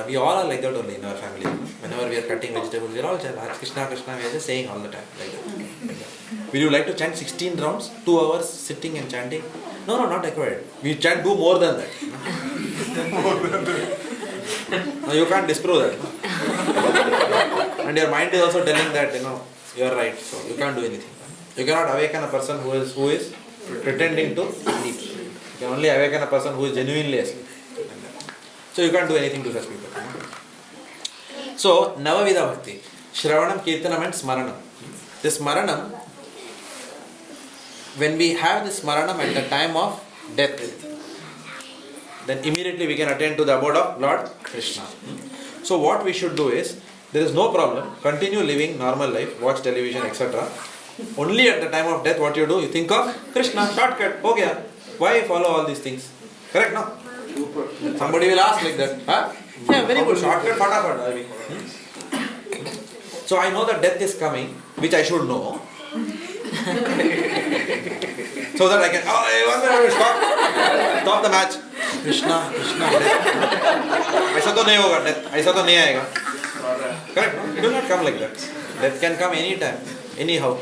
we all are like that only in our family. Whenever we are cutting vegetables, we are all chant Krishna, we are just saying all the time. Like that. Will you like to chant 16 rounds? 2 hours sitting and chanting? No, not required. We do more than that. No, you can't disprove that. And your mind is also telling that, you are right, so you can't do anything. You cannot awaken a person who is pretending to sleep. You can only awaken a person who is genuinely asleep. So you can't do anything to such people. So, Navavida Bhakti. Shravanam, Kirtanam and Smaranam. This Smaranam, when we have this Smaranam at the time of death, then immediately we can attend to the abode of Lord Krishna. So what we should do is, there is no problem, continue living normal life, watch television, etc. Only at the time of death, what you do, you think of Krishna, shortcut, ho gaya. Why follow all these things? Correct, no? Somebody will ask like that. Huh? Yeah, very good, shortcut, fatafat. So I know that death is coming, which I should know. So that I can, stop the match. Krishna, death. ऐसा तो नहीं होगा death, ऐसा तो नहीं आएगा. Correct? It will not come like that. Death can come anytime, anyhow.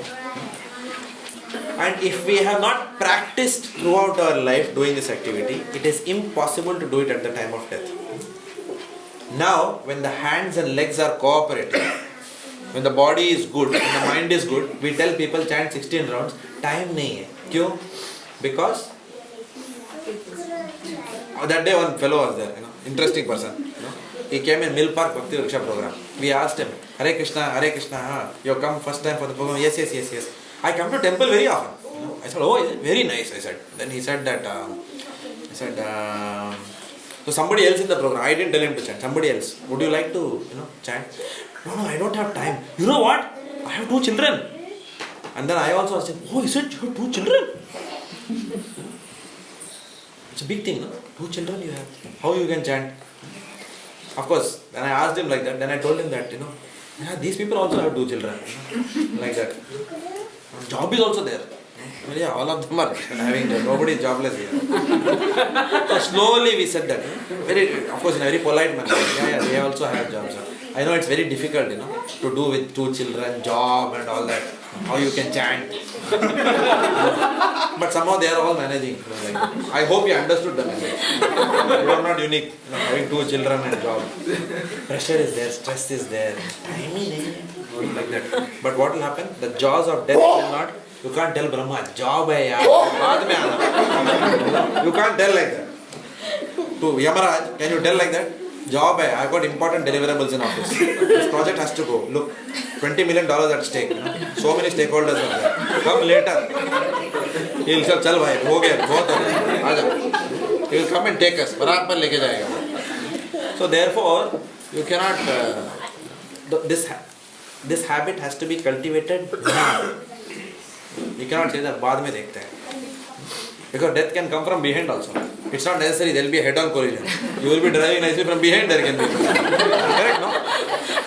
And if we have not practiced throughout our life doing this activity, it is impossible to do it at the time of death. Now, when the hands and legs are cooperating, when the body is good, when the mind is good, we tell people chant 16 rounds. Time nahi hai. Kyun? Because that day one fellow was there, interesting person. He came in Mill Park Bhakti Riksha program. We asked him, Hare Krishna, you come first time for the program? Yes. I come to temple very often. I said, oh, is it? Very nice, I said. Then he said that, so somebody else in the program, I didn't tell him to chant, somebody else. Would you like to, chant? No, I don't have time. You know what? I have 2 children. And then I also asked him, oh, is it? You have 2 children? It's a big thing, no? 2 children you have. How you can chant? Of course, when I asked him like that, then I told him that, these people also have 2 children. Like that. Job is also there. Well, yeah, all of them are having that. Nobody is jobless here. So slowly we said that. Of course, in a very polite manner. Yeah, they also have jobs. I know it's very difficult, to do with 2 children, job and all that. How you can chant. But somehow they are all managing. Like that. I hope you understood the message. You are not unique, having 2 children and job. Pressure is there, stress is there. Like that. But what will happen? The jaws of death will not. You can't tell Brahma, job hai yaar. You can't tell like that. To Yamaraj, can you tell like that? Job hai, I've got important deliverables in office. This project has to go. Look, $20 million at stake. So many stakeholders are there. Come later. He'll say, chal bhai, ho gaya, bahut ho gaya. Aaja. He will come and take us. Barabar leke jayega. So therefore, you cannot. This habit has to be cultivated now. You cannot say that baad mein dekhte hain. Because death can come from behind also. It's not necessary there will be a head-on collision. You will be driving nicely from behind, there can be. Correct, no?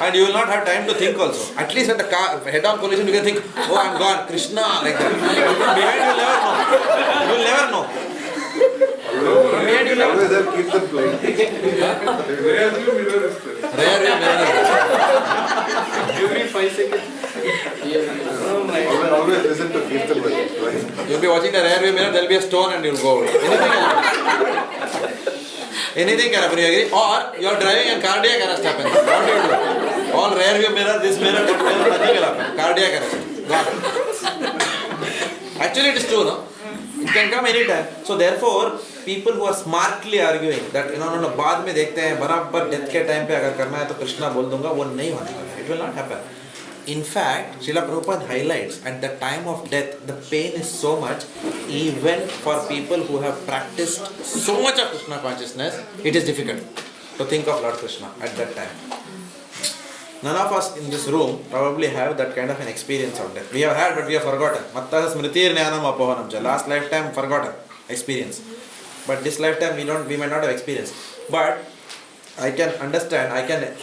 And you will not have time to think also. At least when the car head-on collision, you can think, oh, I'm gone, Krishna, like that. From behind, you will never know. You will never know. From behind, you will never know. Keep them playing. Rear view mirror is there. Rear view mirror. Every 5 seconds. Always listen to Kirtan right? You'll be watching the rear view mirror, there will be a stone and you'll go away. Anything can happen, you agree? Or you are driving and cardiac arrest happens. What do you do? All rear view mirror, this mirror, that mirror, nothing will happen. Cardiac arrest. Gone. Actually it is true, no? It can come anytime. So therefore, people who are smartly arguing that, no, बाद में देखते हैं, बराबर death के time पे अगर करना है तो कृष्णा बोल दूंगा, वो नहीं होने वाला. It will not happen. In fact, Srila Prabhupada highlights at the time of death, the pain is so much, even for people who have practiced so much of Krishna consciousness, it is difficult to think of Lord Krishna at that time. None of us in this room probably have that kind of an experience of death. We have had, but we have forgotten. Matta smritir jnanam apohanam cha. Last lifetime, forgotten experience. But this lifetime, we may not have experienced. But I can understand, I can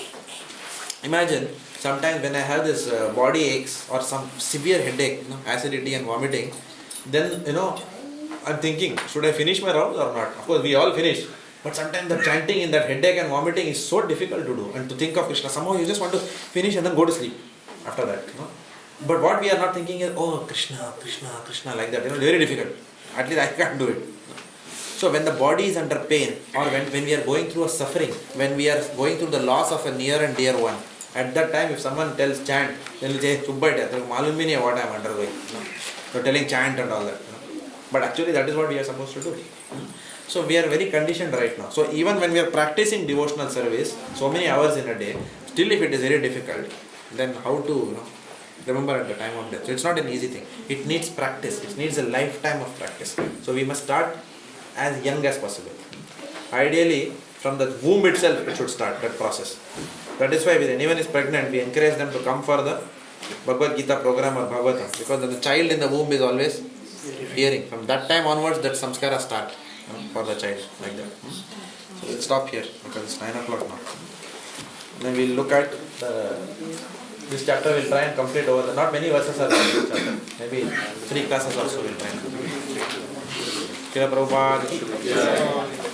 imagine. Sometimes when I have this body aches or some severe headache, acidity and vomiting, then I'm thinking, should I finish my rounds or not? Of course, we all finish. But sometimes the chanting in that headache and vomiting is so difficult to do. And to think of Krishna, somehow you just want to finish and then go to sleep after that. But what we are not thinking is, oh, Krishna, Krishna, Krishna, like that. Very difficult. At least I can't do it. So when the body is under pain, or when we are going through a suffering, when we are going through the loss of a near and dear one, at that time, if someone tells chant, then will say, Chubbaita, malum bhi nahi what I am undergoing. You're telling chant and all that. But actually that is what we are supposed to do. So we are very conditioned right now. So even when we are practicing devotional service, so many hours in a day, still if it is very difficult, then how to remember at the time of death. So it's not an easy thing. It needs practice. It needs a lifetime of practice. So we must start as young as possible. Ideally, from the womb itself, it should start that process. That is why when anyone is pregnant, we encourage them to come for the Bhagavad Gita program or Bhagavatam, because the child in the womb is always hearing. From that time onwards, that samskara start for the child, like that. So we'll stop here because it's 9 o'clock now. Then we'll look at this chapter. We'll try and complete over the, not many verses are in this chapter. Maybe 3 classes also we'll try and complete. Srila Prabhupada.